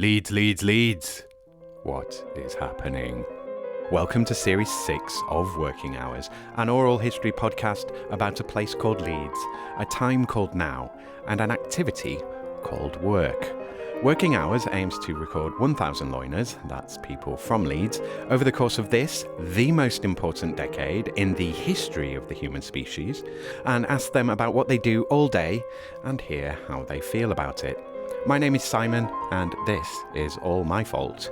Leeds, Leeds, Leeds. What is happening? Welcome to Series 6 of Working Hours, an oral history podcast about a place called Leeds, a time called now, and an activity called work. Working Hours aims to record 1,000 loiners, that's people from Leeds, over the course of this, the most important decade in the history of the human species, and ask them about what they do all day and hear how they feel about it. My name is Simon, and this is all my fault.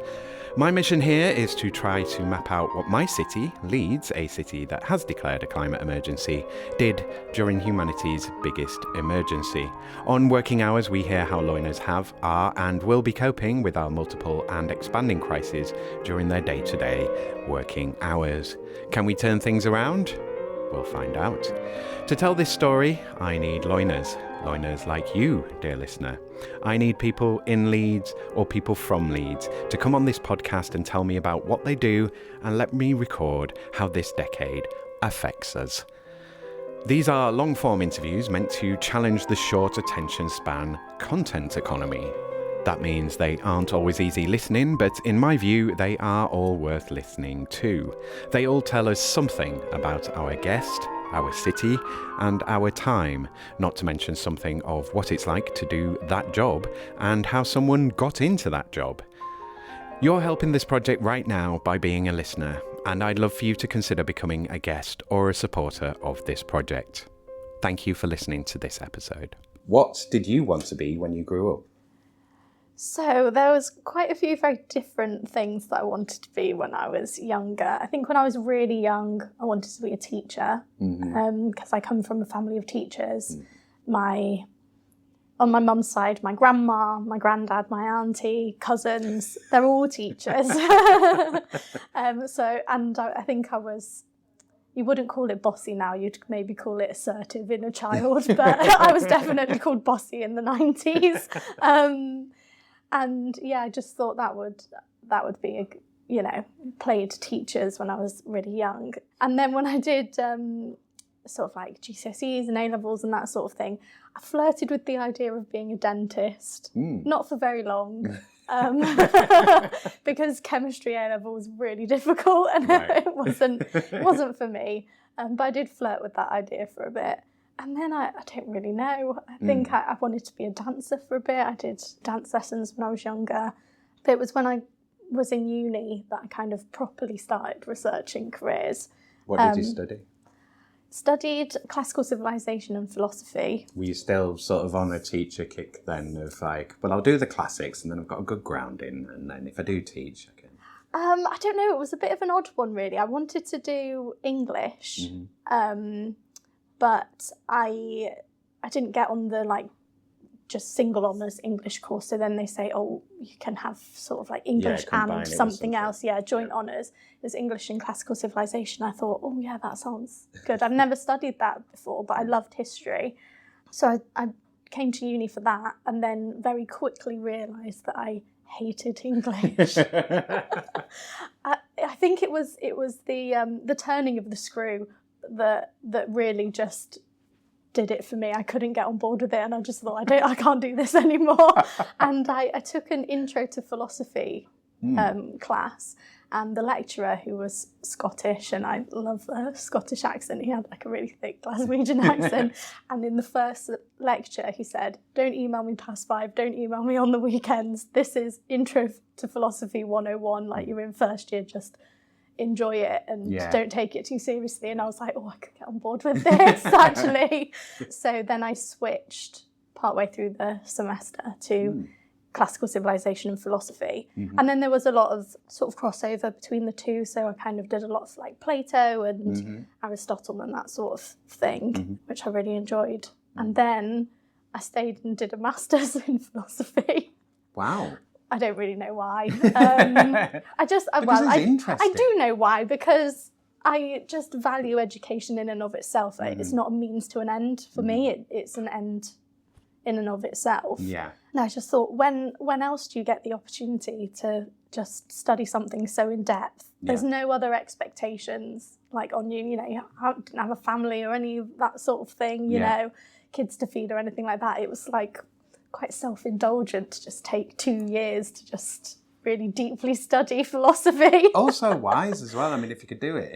My mission here is to try to map out what my city, Leeds, a city that has declared a climate emergency, did during humanity's biggest emergency. On Working Hours, we hear how loiners have, are, and will be coping with our multiple and expanding crises during their day-to-day working hours. Can we turn things around? We'll find out. To tell this story, I need loiners like you, dear listener. I need people in Leeds or people from Leeds to come on this podcast and tell me about what they do and let me record how this decade affects us. These are long-form interviews meant to challenge the short attention span content economy. That means they aren't always easy listening, but in my view, they are all worth listening to. They all tell us something about our guest, our city, and our time, not to mention something of what it's like to do that job and how someone got into that job. You're helping this project right now by being a listener, and I'd love for you to consider becoming a guest or a supporter of this project. Thank you for listening to this episode. What did you want to be when you grew up? So there was quite a few very different things that I wanted to be when I was younger. I think when I was really young, I wanted to be a teacher because I come from a family of teachers. On my mum's side, my grandma, my granddad, my auntie, cousins, they're all teachers. I think I was, you wouldn't call it bossy now, you'd maybe call it assertive inner child, but I was definitely called bossy in the 90s. And yeah, I just thought that would be played teachers when I was really young. And then when I did sort of like GCSEs and A-levels and that sort of thing, I flirted with the idea of being a dentist. Not for very long. Because chemistry A-level was really difficult and right. it wasn't for me. But I did flirt with that idea for a bit. And then I don't really know. I think I wanted to be a dancer for a bit. I did dance lessons when I was younger. But it was when I was in uni that I kind of properly started researching careers. What did you study? Studied classical civilization and philosophy. Were you still sort of on a teacher kick then of like, well, I'll do the classics and then I've got a good grounding, and then if I do teach, I can... I don't know. It was a bit of an odd one, really. I wanted to do English. But I didn't get on the just single honours English course. So then they say, oh, you can have sort of like English and something else. Yeah, joint honours. There's English and classical civilization. I thought, oh yeah, that sounds good. I've never studied that before, but I loved history. So I came to uni for that, and then very quickly realised that I hated English. I think it was the turning of the screw that really just did it for me. I couldn't get on board with it, and I just thought I can't do this anymore. And I took an intro to philosophy class, and the lecturer, who was Scottish, and I love a Scottish accent, he had like a really thick Glaswegian accent, and in the first lecture he said, don't email me past 5, don't email me on the weekends, this is intro to philosophy 101, like you're in first year, just enjoy it and don't take it too seriously. And I was like, oh, I could get on board with this actually. So then I switched partway through the semester to classical civilization and philosophy. And then there was a lot of sort of crossover between the two. So I kind of did a lot of like Plato and Aristotle and that sort of thing, which I really enjoyed. And then I stayed and did a master's in philosophy. Wow. I don't really know why. I do know why, because I just value education in and of itself. It's not a means to an end for me. It's an end in and of itself. Yeah. And I just thought, when else do you get the opportunity to just study something so in depth? There's no other expectations like on you. You know, you didn't have a family or any of that sort of thing. You know, kids to feed or anything like that. It was like quite self-indulgent to just take 2 years to just really deeply study philosophy. Also wise as well. I mean, if you could do it,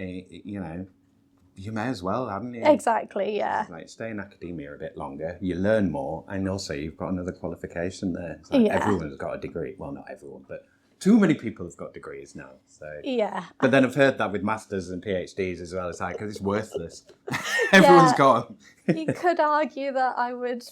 you may as well, haven't you? Exactly, yeah. Like, stay in academia a bit longer, you learn more, and also you've got another qualification there. It's like everyone's got a degree. Well, not everyone, but too many people have got degrees now. So yeah. But then I've heard that with masters and PhDs as well. It's like, because it's worthless. Everyone's got them. You could argue that I would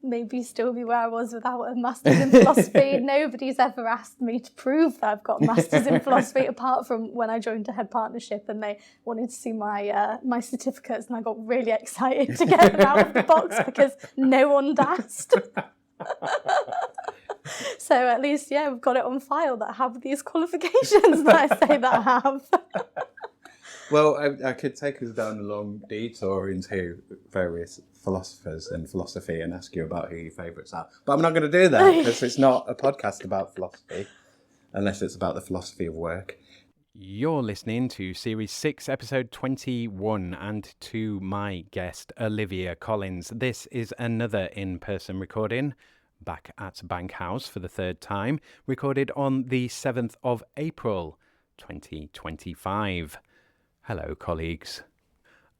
maybe still be where I was without a master's in philosophy. Nobody's ever asked me to prove that I've got a master's in philosophy, apart from when I joined a head partnership and they wanted to see my my certificates, and I got really excited to get them out of the box because no one'd asked. So at least, we've got it on file that I have these qualifications that I say that I have. Well, I could take us down a long detour into various philosophers and philosophy and ask you about who your favourites are. But I'm not going to do that because it's not a podcast about philosophy, unless it's about the philosophy of work. You're listening to Series 6, Episode 21, and to my guest, Olivia Collins. This is another in-person recording, back at Bank House for the third time, recorded on the 7th of April, 2025. Hello, colleagues.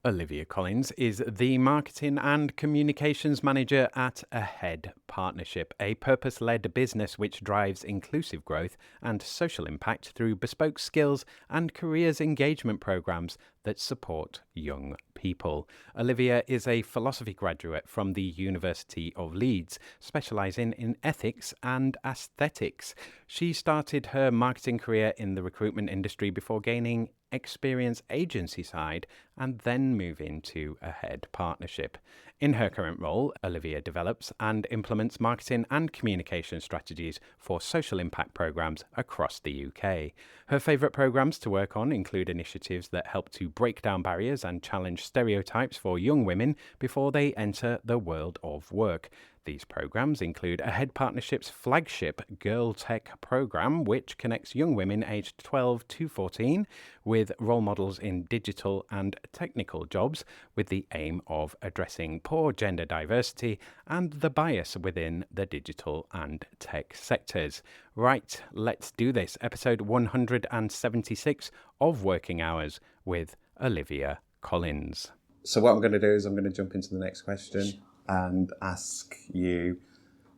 Olivia Collins is the Marketing and Communications Manager at Ahead Partnership, a purpose-led business which drives inclusive growth and social impact through bespoke skills and careers engagement programs that support young people. Olivia is a philosophy graduate from the University of Leeds, specialising in ethics and aesthetics. She started her marketing career in the recruitment industry before gaining experience agency side and then move into Ahead Partnership. In her current role, Olivia develops and implements marketing and communication strategies for social impact programs across the UK. Her favourite programs to work on include initiatives that help to break down barriers and challenge stereotypes for young women before they enter the world of work. These programs include Ahead Partnership's flagship Girl Tech program, which connects young women aged 12 to 14 with role models in digital and technical jobs, with the aim of addressing poor gender diversity and the bias within the digital and tech sectors. Right, let's do this. Episode 176 of Working Hours with Olivia Collins. So what I'm going to do is I'm going to jump into the next question and ask you,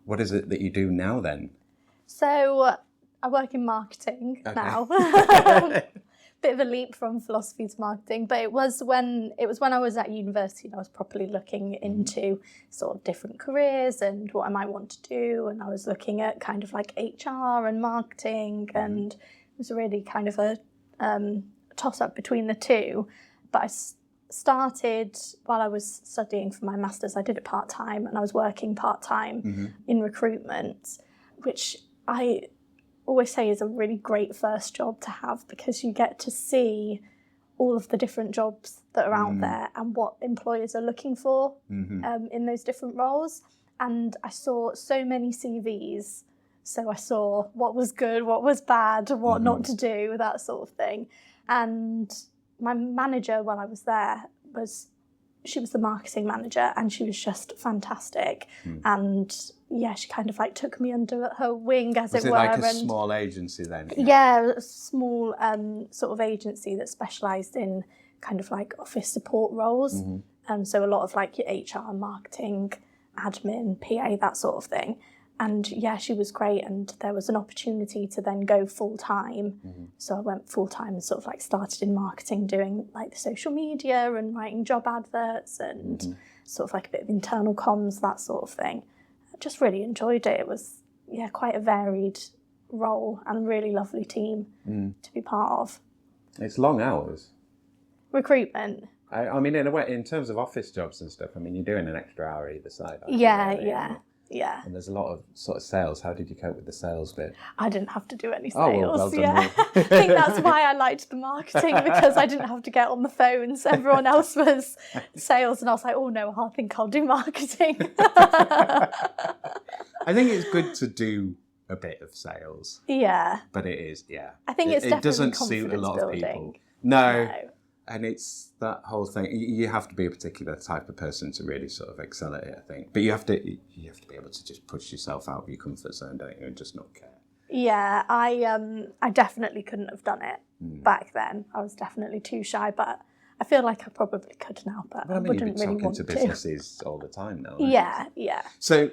what is it that you do now then? So I work in marketing now. Bit of a leap from philosophy to marketing, but it was when I was at university and I was properly looking into sort of different careers and what I might want to do, and I was looking at kind of like HR and marketing, and it was really kind of a toss-up between the two. But I started while I was studying for my master's. I did it part-time and I was working part-time in recruitment, which I always say is a really great first job to have, because you get to see all of the different jobs that are out there and what employers are looking for in those different roles. And I saw so many CVs, so I saw what was good, what was bad, what not to do, that sort of thing. And my manager while I was there she was the marketing manager, and she was just fantastic. And she kind of like took me under her wing, as it were. Was it like a small agency then? Yeah, a small sort of agency that specialised in kind of like office support roles. So a lot of like your HR, marketing, admin, PA, that sort of thing. And she was great, and there was an opportunity to then go full-time. So I went full-time and sort of like started in marketing, doing like the social media and writing job adverts and sort of like a bit of internal comms, that sort of thing. I just really enjoyed it. It was, quite a varied role and a really lovely team to be part of. It's long hours. Recruitment. I mean, in a way, in terms of office jobs and stuff, I mean, you're doing an extra hour either side. Yeah. And there's a lot of sort of sales. How did you cope with the sales bit? I didn't have to do any sales. Oh, well done. I think that's why I liked the marketing, because I didn't have to get on the phones. Everyone else was sales, and I was like, oh no, I think I'll do marketing. I think it's good to do a bit of sales. Yeah. But it is, I think it's definitely it doesn't confidence suit a lot building. of people. No. And it's that whole thing. You have to be a particular type of person to really sort of excel at it, I think. But you have to be able to just push yourself out of your comfort zone, don't you, and just not care. Yeah, I definitely couldn't have done it back then. I was definitely too shy, but I feel like I probably could now, but I wouldn't really want to. You've been talking to businesses all the time now. Yeah, yeah. So,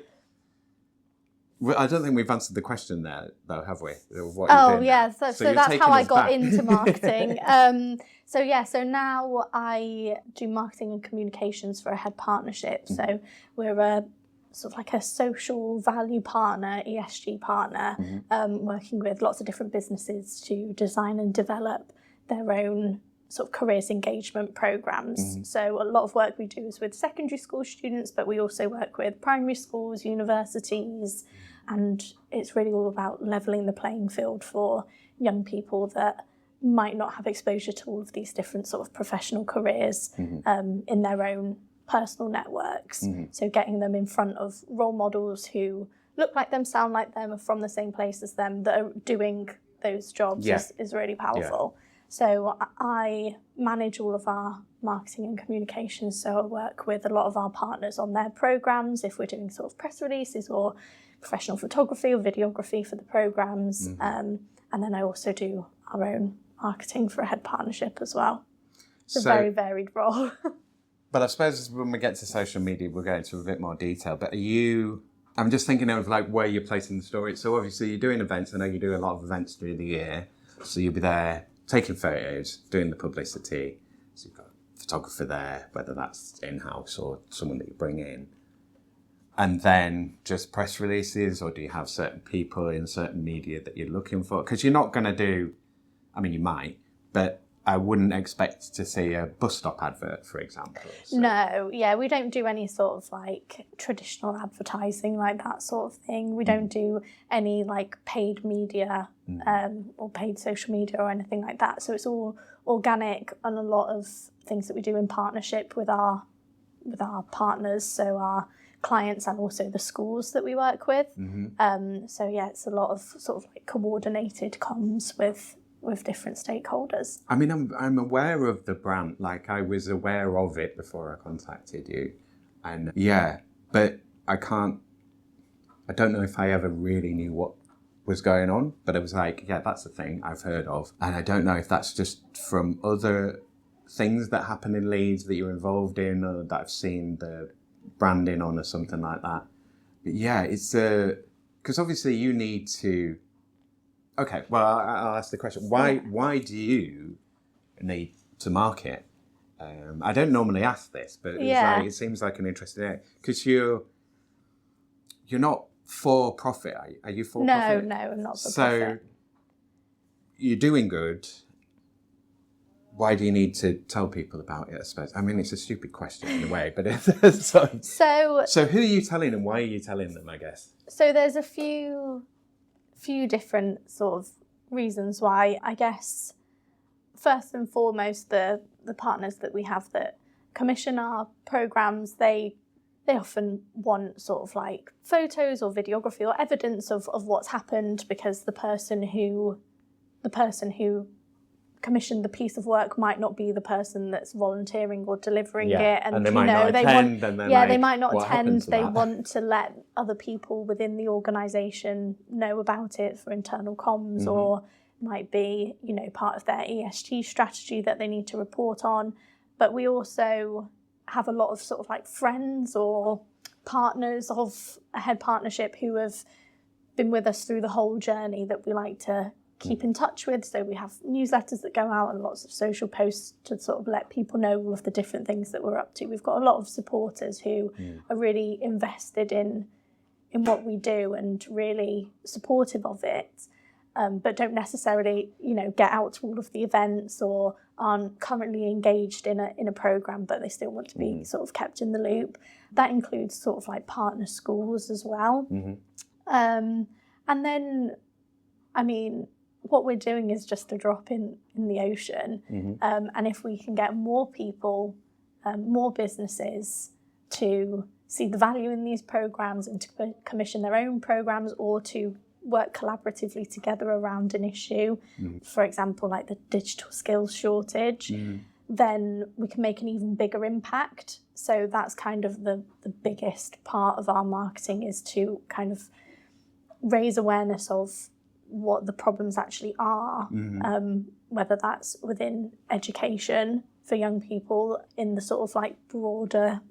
I don't think we've answered the question there, though, have we? So that's how I got into marketing. So now I do marketing and communications for a head partnership. So we're a sort of like a social value partner, ESG partner, working with lots of different businesses to design and develop their own sort of careers engagement programs. So a lot of work we do is with secondary school students, but we also work with primary schools, universities, and it's really all about levelling the playing field for young people that might not have exposure to all of these different sort of professional careers in their own personal networks. So getting them in front of role models who look like them, sound like them, are from the same place as them, that are doing those jobs is really powerful. Yeah. So I manage all of our marketing and communications. So I work with a lot of our partners on their programs, if we're doing sort of press releases or professional photography or videography for the programs. And then I also do our own marketing for a head partnership as well. It's a very varied role. But I suppose when we get to social media, we'll go into a bit more detail. But I'm just thinking of like where you're placing the story. So obviously you're doing events. I know you do a lot of events through the year. So you'll be there taking photos, doing the publicity. So you've got a photographer there, whether that's in-house or someone that you bring in. And then just press releases, or do you have certain people in certain media that you're looking for? Because you're not going to do, I mean, you might, but I wouldn't expect to see a bus stop advert, for example. So. No, yeah, we don't do any sort of like traditional advertising, like that sort of thing. We don't do any like paid media or paid social media or anything like that. So it's all organic, and a lot of things that we do in partnership with our partners, so our clients and also the schools that we work with. So yeah, it's a lot of sort of like coordinated comms with different stakeholders. I mean, I'm aware of the brand. Like, I was aware of it before I contacted you, and but I don't know if I ever really knew what was going on. But it was like, that's a thing I've heard of, and I don't know if that's just from other things that happen in Leeds that you're involved in, or that I've seen the branding on or something like that. But it's because obviously you need to. Okay, well, I'll ask the question. Why do you need to market? I don't normally ask this, but it seems like an interesting area. Because you're not for profit, are you for profit? No, I'm not for profit. So you're doing good. Why do you need to tell people about it, I suppose? I mean, it's a stupid question in a way, but it's so who are you telling and why are you telling them, I guess? So there's a few different sort of reasons why. I guess first and foremost, the partners that we have that commission our programs, they often want sort of like photos or videography or evidence of what's happened, because the person who commissioned the piece of work might not be the person that's volunteering or delivering it, and they might not attend, they might not attend. They want to let other people within the organisation know about it for internal comms, or might be part of their ESG strategy that they need to report on. But we also have a lot of sort of like friends or partners of a head partnership who have been with us through the whole journey that we like to keep in touch with. So we have newsletters that go out and lots of social posts to sort of let people know all of the different things that we're up to. We've got a lot of supporters who are really invested in what we do and really supportive of it, but don't necessarily get out to all of the events or aren't currently engaged in a programme, but they still want to be sort of kept in the loop. That includes sort of like partner schools as well. And then, I mean, what we're doing is just a drop in the ocean. And if we can get more people, more businesses to see the value in these programs and to commission their own programs, or to work collaboratively together around an issue, for example, like the digital skills shortage, then we can make an even bigger impact. So that's kind of the biggest part of our marketing, is to kind of raise awareness of what the problems actually are, whether that's within education for young people in the sort of like broader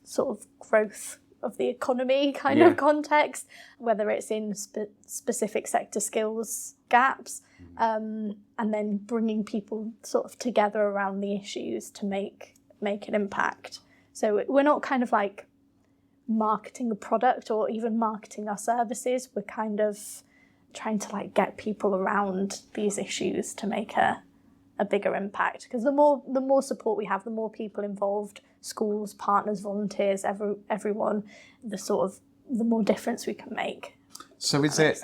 sort of growth of the economy kind of context, whether it's in specific sector skills gaps, and then bringing people sort of together around the issues to make an impact. So we're not kind of like marketing a product or even marketing our services. We're kind of trying to like get people around these issues to make a bigger impact, because the more support we have, the more people involved, schools, partners, volunteers, everyone, the more difference we can make. So is it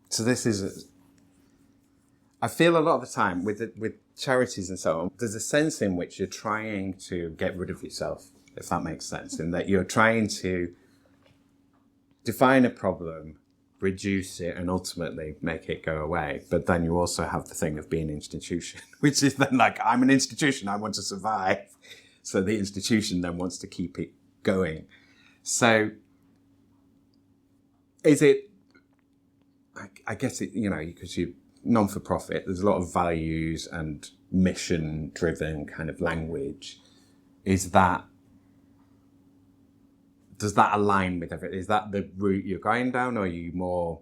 so this is I feel a lot of the time with charities and so on, there's a sense in which you're trying to get rid of yourself, if that makes sense, in that you're trying to define a problem, reduce it, and ultimately make it go away. But then you also have the thing of being an institution, which is then like, I'm an institution, I want to survive. So the institution then wants to keep it going. So is it, I guess it, because you're non-for-profit, there's a lot of values and mission-driven kind of language. Does that align with everything? Is that the route you're going down, or are you more,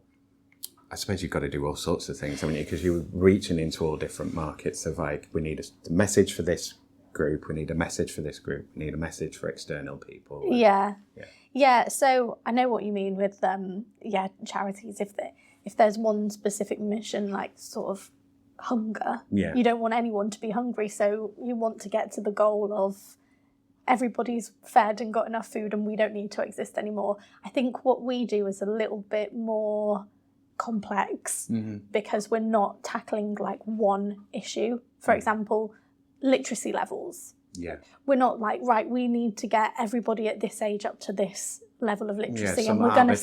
I suppose you've got to do all sorts of things, haven't you? Because you're reaching into all different markets of like, we need a message for this group, we need a message for this group, we need a message for external people. Yeah, so I know what you mean with charities. If there's one specific mission, like sort of hunger, you don't want anyone to be hungry, so you want to get to the goal of everybody's fed and got enough food and we don't need to exist anymore. I think what we do is a little bit more complex, because we're not tackling like one issue. For example, literacy levels. Yeah. We're not like, right, we need to get everybody at this age up to this level of literacy, and we're going to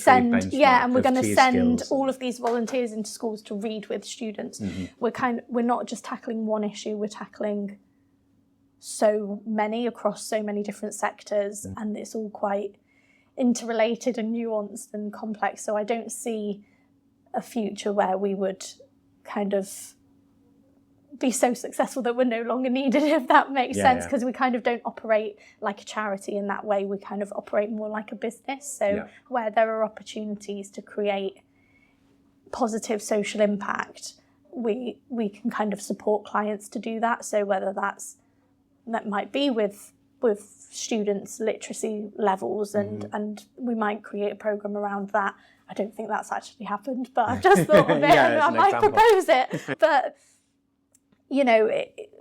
send all of these volunteers into schools to read with students. We're not just tackling one issue, we're tackling so many across so many different sectors, and it's all quite interrelated and nuanced and complex. So I don't see a future where we would kind of be so successful that we're no longer needed, if that makes sense, because we kind of don't operate like a charity in that way. We kind of operate more like a business. So where there are opportunities to create positive social impact, we can kind of support clients to do that. So whether that might be with students' literacy levels, and we might create a programme around that. I don't think that's actually happened, but I've just thought of it and I might propose it. But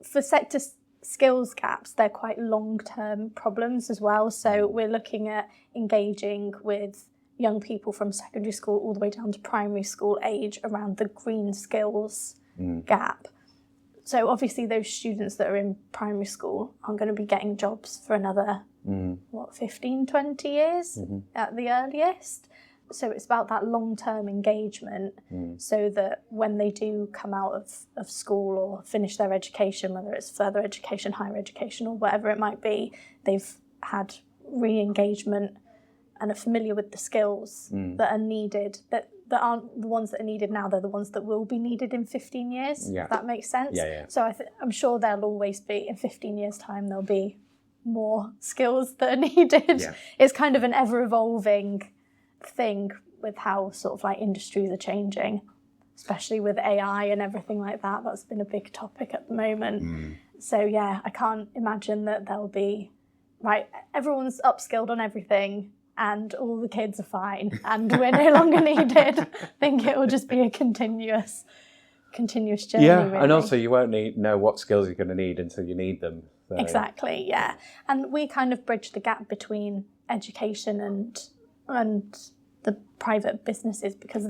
for sector skills gaps, they're quite long-term problems as well. So we're looking at engaging with young people from secondary school all the way down to primary school age around the green skills gap. So obviously those students that are in primary school aren't going to be getting jobs for another, 15, 20 years at the earliest. So it's about that long-term engagement, so that when they do come out of school or finish their education, whether it's further education, higher education, or whatever it might be, they've had re-engagement and are familiar with the skills that are needed, that aren't the ones that are needed now, they're the ones that will be needed in 15 years, if that makes sense. So I'm sure there'll always be, in 15 years' time, there'll be more skills that are needed. It's kind of an ever-evolving thing with how sort of like industries are changing, especially with AI and everything like that. That's been a big topic at the moment. So I can't imagine that there'll be, right, everyone's upskilled on everything and all the kids are fine and we're no longer needed. I think it will just be a continuous journey. Really. And also you won't know what skills you're going to need until you need them. So. Exactly, and we kind of bridge the gap between education and the private businesses, because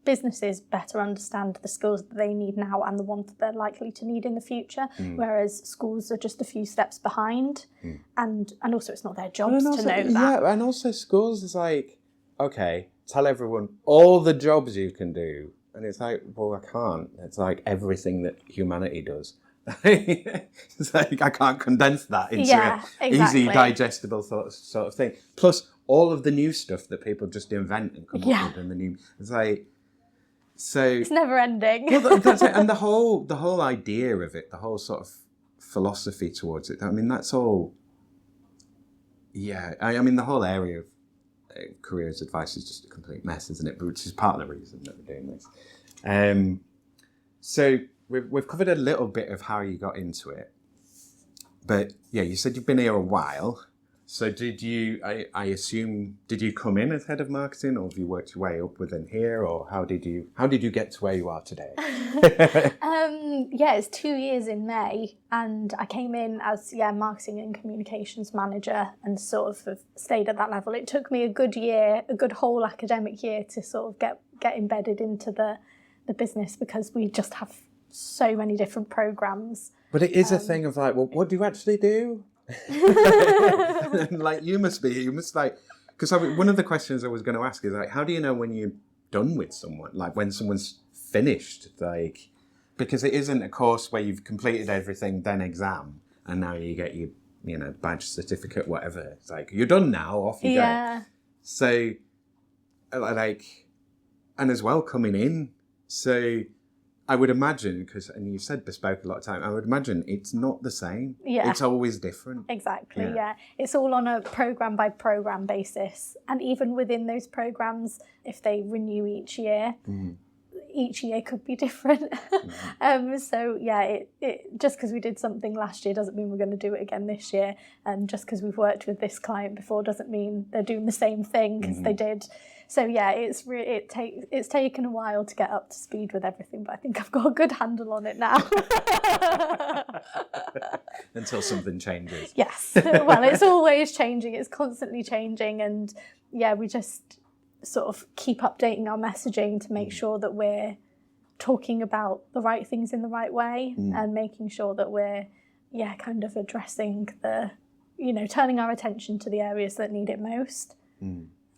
businesses better understand the skills that they need now and the ones that they're likely to need in the future, whereas schools are just a few steps behind, and also it's not their jobs to know that. Yeah, and also schools is like, okay, tell everyone all the jobs you can do, and it's like, well, I can't. It's like everything that humanity does. It's like I can't condense that into exactly. easy digestible sort of thing. Plus all of the new stuff that people just invent and come up with, and the new. It's like so. It's never ending. Well, that's it. And the whole idea of it, the whole sort of philosophy towards it. I mean, that's all. Yeah, I mean, the whole area of careers advice is just a complete mess, isn't it? But which is part of the reason that we're doing this. So we've covered a little bit of how you got into it, but yeah, you said you've been here a while. So did you? I assume did you come in as head of marketing, or have you worked your way up within here, or how did you get to where you are today? Yeah, it's 2 years in May, and I came in as marketing and communications manager, and sort of have stayed at that level. It took me a good whole academic year to sort of get embedded into the business, because we just have so many different programs. But it is a thing of like, well, what do you actually do? Like you must like, because one of the questions I was going to ask is like, how do you know when you're done with someone, like when someone's finished, like, because it isn't a course where you've completed everything, then exam, and now you get your badge, certificate, whatever. It's like you're done now, off you go. So like, and as well coming in, so I would imagine, and you said bespoke a lot of time, I would imagine it's not the same. Yeah. It's always different. Exactly, yeah. It's all on a programme by programme basis. And even within those programmes, if they renew each year, each year could be different. So yeah, it just because we did something last year doesn't mean we're going to do it again this year. And just because we've worked with this client before doesn't mean they're doing the same thing because they did. So yeah, it's taken a while to get up to speed with everything, but I think I've got a good handle on it now. Until something changes. Yes. Well, it's always changing. It's constantly changing, and yeah, we just sort of keep updating our messaging to make sure that we're talking about the right things in the right way, and making sure that we're kind of addressing turning our attention to the areas that need it most.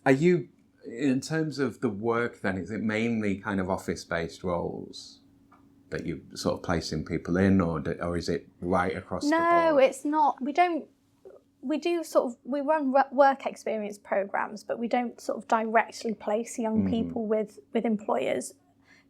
Are you, in terms of the work then, is it mainly kind of office-based roles that you sort of placing people in, or is it right across the board? No, it's not. We run work experience programs, but we don't sort of directly place young people with employers.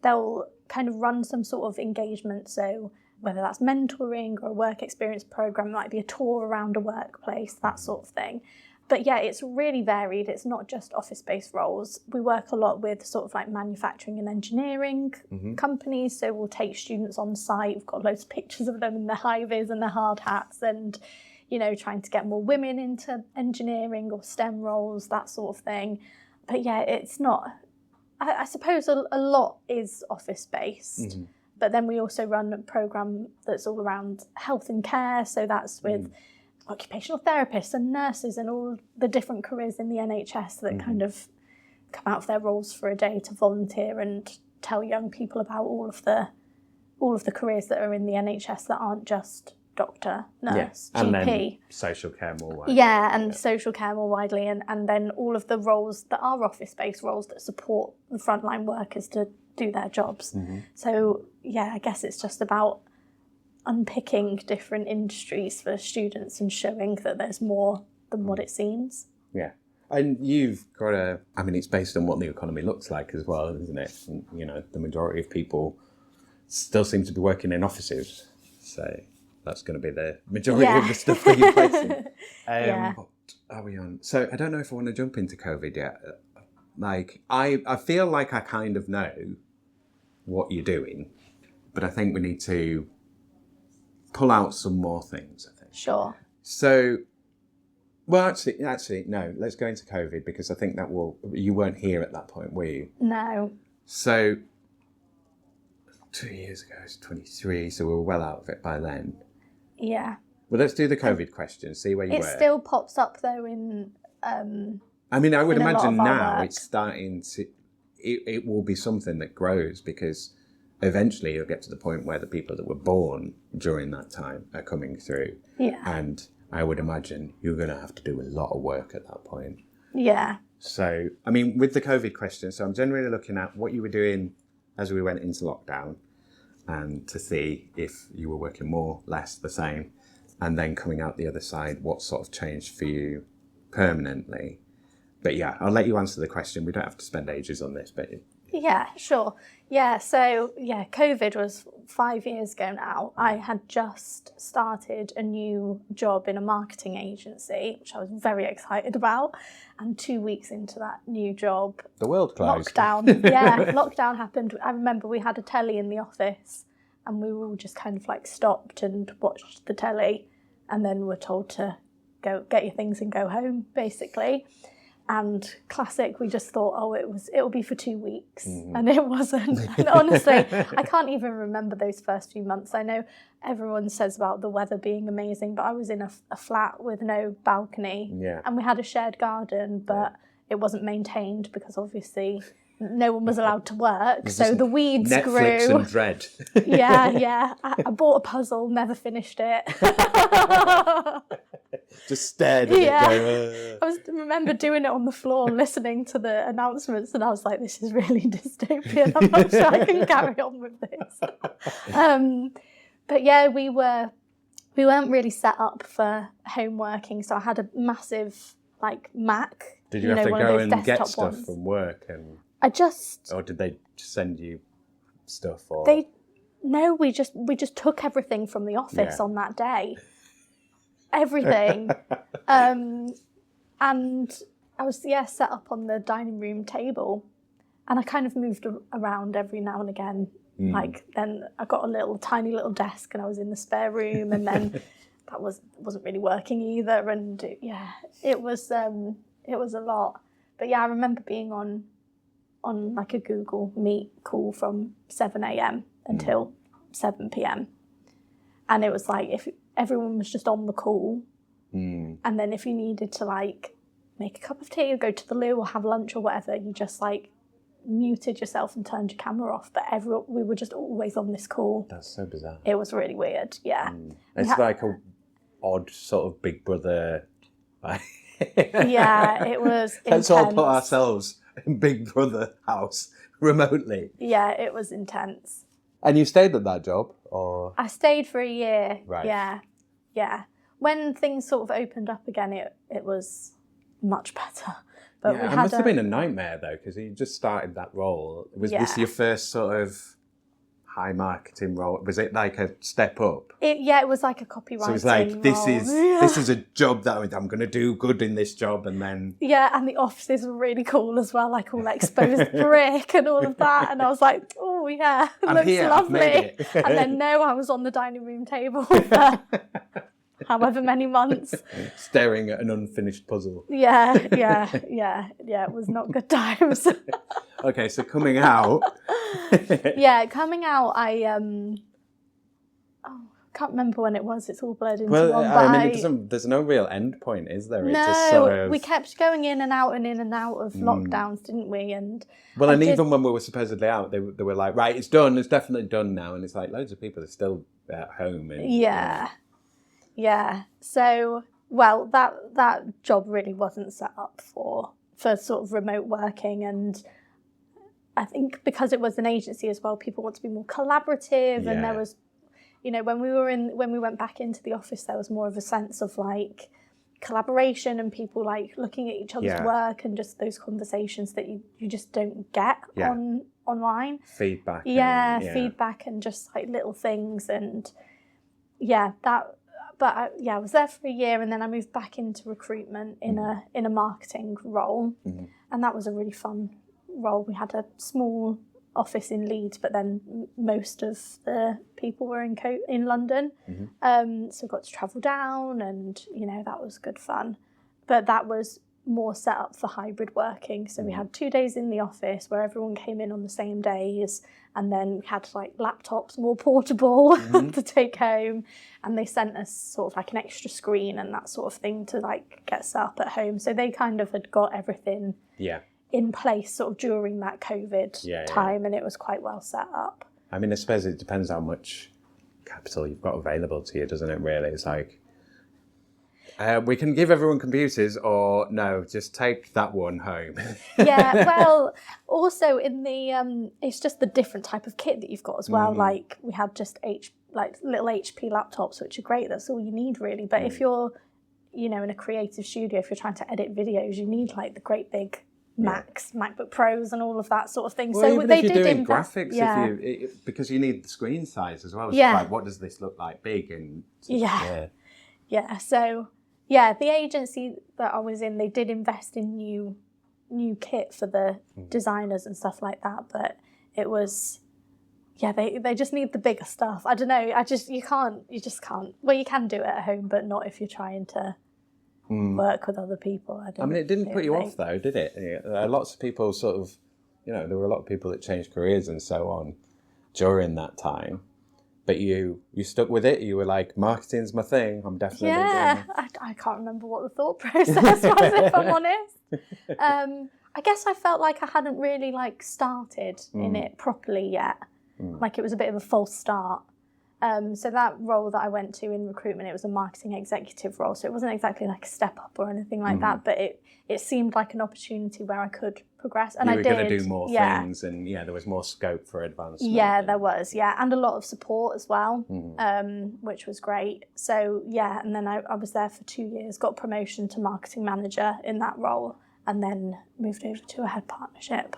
They'll kind of run some sort of engagement, so whether that's mentoring or a work experience program, it might be a tour around a workplace, that sort of thing. But yeah, it's really varied. It's not just office-based roles. We work a lot with sort of like manufacturing and engineering companies. So we'll take students on site. We've got loads of pictures of them in their high-vis and their hard hats, and trying to get more women into engineering or STEM roles, that sort of thing. But yeah, it's not. I suppose a lot is office-based. But then we also run a program that's all around health and care. So that's with occupational therapists and nurses and all the different careers in the NHS that kind of come out of their roles for a day to volunteer and tell young people about all of the careers that are in the NHS that aren't just doctor, nurse, GP. And then social care more widely. Social care more widely, and then all of the roles that are office-based roles that support the frontline workers to do their jobs. So yeah, I guess it's just about unpicking different industries for students and showing that there's more than what it seems. Yeah. And you've got it's based on what the economy looks like as well, isn't it? And, the majority of people still seem to be working in offices. So that's going to be the majority of the stuff that you're placing. What are we on? So I don't know if I want to jump into COVID yet. Like, I feel like I kind of know what you're doing, but I think we need to pull out some more things, I think. Sure. So, well, actually, no, let's go into COVID, because I think you weren't here at that point, were you? No. So, 2 years ago, I was 23, so we were well out of it by then. Yeah. Well, let's do the COVID question, see where you were. It still pops up, though, in... I would imagine now it's starting to... It will be something that grows, because eventually you'll get to the point where the people that were born during that time are coming through. Yeah. And I would imagine you're going to have to do a lot of work at that point. Yeah. So, with the COVID question, so I'm generally looking at what you were doing as we went into lockdown, and to see if you were working more, less, the same, and then coming out the other side, what sort of changed for you permanently. But yeah, I'll let you answer the question. We don't have to spend ages on this, but... Yeah, sure. Yeah, so COVID was 5 years ago now. I had just started a new job in a marketing agency, which I was very excited about. And 2 weeks into that new job, the world closed. Lockdown happened. I remember we had a telly in the office and we were all just kind of like stopped and watched the telly, and then were told to go get your things and go home, basically. And classic, we just thought, it'll be for 2 weeks. And it wasn't. And honestly, I can't even remember those first few months. I know everyone says about the weather being amazing, but I was in a flat with no balcony. Yeah. And we had a shared garden, but it wasn't maintained because obviously no one was allowed to work. So the weeds Netflix grew. Netflix and Dread. Yeah. I bought a puzzle, never finished it. Just stared at it. I remember doing it on the floor, listening to the announcements, and I was like, this is really dystopian. I'm not sure I can carry on with this. But yeah, we weren't really set up for home working, so I had a massive Mac. Did you have to go and get stuff from work? And or did they send you stuff? Or we just took everything from the office on that day. Everything. And I was set up on the dining room table, and I kind of moved around every now and again. Then I got a tiny little desk, and I was in the spare room, and then that wasn't really working either. And it was a lot. But yeah, I remember being on like a Google Meet call from 7 a.m. until 7 p.m. And it was like if everyone was just on the call, and then if you needed to make a cup of tea or go to the loo or have lunch or whatever, you just muted yourself and turned your camera off. But we were just always on this call. That's so bizarre. It was really weird. Yeah. It's like a odd sort of Big Brother. Yeah, it was intense. Let's all put ourselves in Big Brother house remotely. Yeah, it was intense. And you stayed at that job, or? I stayed for a year. Right. Yeah. When things sort of opened up again, it was much better. But it must have been a nightmare though, because you just started that role. Was this your first sort of high marketing role? Was it like a step up? It was like a copywriting So it's like, role. this is a job that I'm going to do good in this job, and then... Yeah, and the offices were really cool as well, like all exposed brick and all of that. And I was like, oh yeah, it looks lovely. I've made it. And then I was on the dining room table for however many months. Staring at an unfinished puzzle. Yeah, it was not good times. Okay, so coming out... coming out, I can't remember when it was. It's all blurred into one. I mean, there's no real end point, is there? No, it's just sort of... we kept going in and out of lockdowns, didn't we? And even when we were supposedly out, they were like, right, it's done. It's definitely done now. And it's like loads of people are still at home. And, Yeah. So, that job really wasn't set up for sort of remote working, and I think because it was an agency as well, people want to be more collaborative, and there was, when we went back into the office, there was more of a sense of collaboration and people looking at each other's work, and just those conversations that you just don't get online. Feedback. Feedback and just little things, and that. But I was there for a year, and then I moved back into recruitment in a marketing role, and that was a really fun role. We had a small office in Leeds, but then most of the people were in London, so I got to travel down, and that was good fun. But that was more set up for hybrid working, so we had 2 days in the office where everyone came in on the same days, and then we had laptops more portable to take home, and they sent us sort of an extra screen and that sort of thing to get set up at home. So they kind of had got everything in place sort of during that COVID time, and it was quite well set up. I mean, I suppose it depends how much capital you've got available to you, doesn't it, really? It's We can give everyone computers, or no, just take that one home. Yeah, well, also in the it's just the different type of kit that you've got as well. Like we had just little HP laptops, which are great. That's all you need really. But if you're, in a creative studio, if you're trying to edit videos, you need like the great big Macs, MacBook Pros, and all of that sort of thing. Well, so even they if you're did doing invest, graphics, because you need the screen size as well. It's like, what does this look like, big and yeah. So the agency that I was in, they did invest in new kit for the designers and stuff like that. But it was, they just need the bigger stuff. I don't know. You just can't. Well, you can do it at home, but not if you're trying to work with other people. I mean, it didn't put you off though, did it? Lots of people sort of, there were a lot of people that changed careers and so on during that time. But you stuck with it. You were like, marketing's my thing. I'm definitely doing it. I can't remember what the thought process was, if I'm honest. I guess I felt like I hadn't really started in it properly yet. Like it was a bit of a false start. So that role that I went to in recruitment, it was a marketing executive role. So it wasn't exactly like a step up or anything like that, but it seemed like an opportunity where I could progress. And you were going to do more things, and there was more scope for advancement. Yeah, there was, and a lot of support as well, which was great. So and then I was there for 2 years, got promotion to marketing manager in that role, and then moved over to a head partnership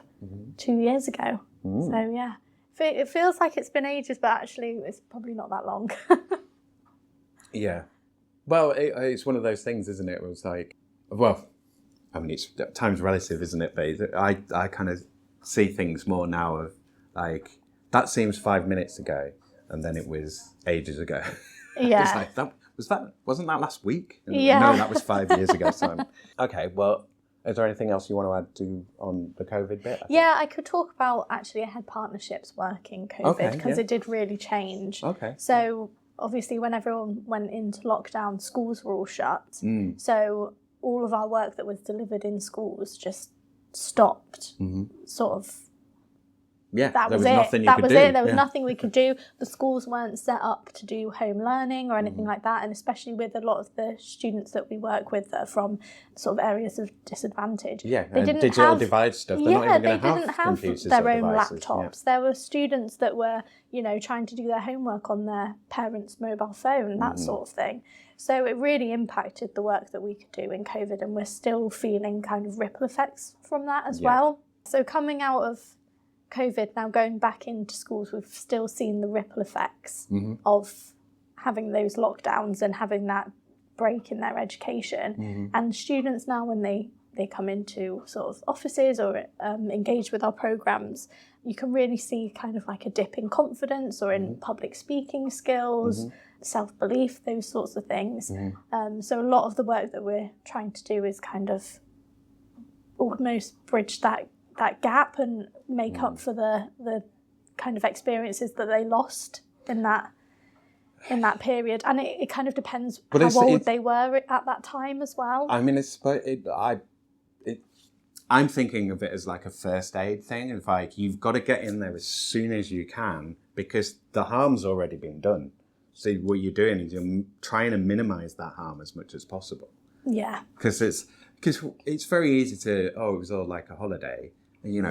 2 years ago. So it feels like it's been ages, but actually it's probably not that long. Yeah. Well, it's one of those things, isn't it? It was like, well, I mean, it's time's relative, isn't it? But I kind of see things more now of like, that seems 5 minutes ago, and then it was ages ago. Yeah. It's like, wasn't that last week? And no, that was 5 years ago. So okay, well, is there anything else you want to add on the COVID bit? I could talk about actually head partnerships working COVID, because it did really change. Okay. So obviously when everyone went into lockdown, schools were all shut. So all of our work that was delivered in schools just stopped. Sort of. Yeah, that there was was it. nothing you that could was do. it. There was nothing we could do. The schools weren't set up to do home learning or anything like that, and especially with a lot of the students that we work with that are from sort of areas of disadvantage. Yeah, they didn't digital have, divide stuff. They're not even going to have didn't have computers their or own devices. laptops. There were students that were, trying to do their homework on their parents' mobile phone, that sort of thing. So it really impacted the work that we could do in COVID, and we're still feeling kind of ripple effects from that as well. So coming out of COVID, now going back into schools, we've still seen the ripple effects of having those lockdowns and having that break in their education. And students now, when they come into sort of offices or engage with our programmes, you can really see kind of like a dip in confidence or in public speaking skills, self-belief, those sorts of things. So a lot of the work that we're trying to do is kind of almost bridge that gap and make up for the kind of experiences that they lost in that period. And it kind of depends how old they were at that time as well. I mean, I'm thinking of it as like a first aid thing. It's like, you've got to get in there as soon as you can, because the harm's already been done. So what you're doing is you're trying to minimise that harm as much as possible. Yeah. Because it's very easy to, it was all like a holiday.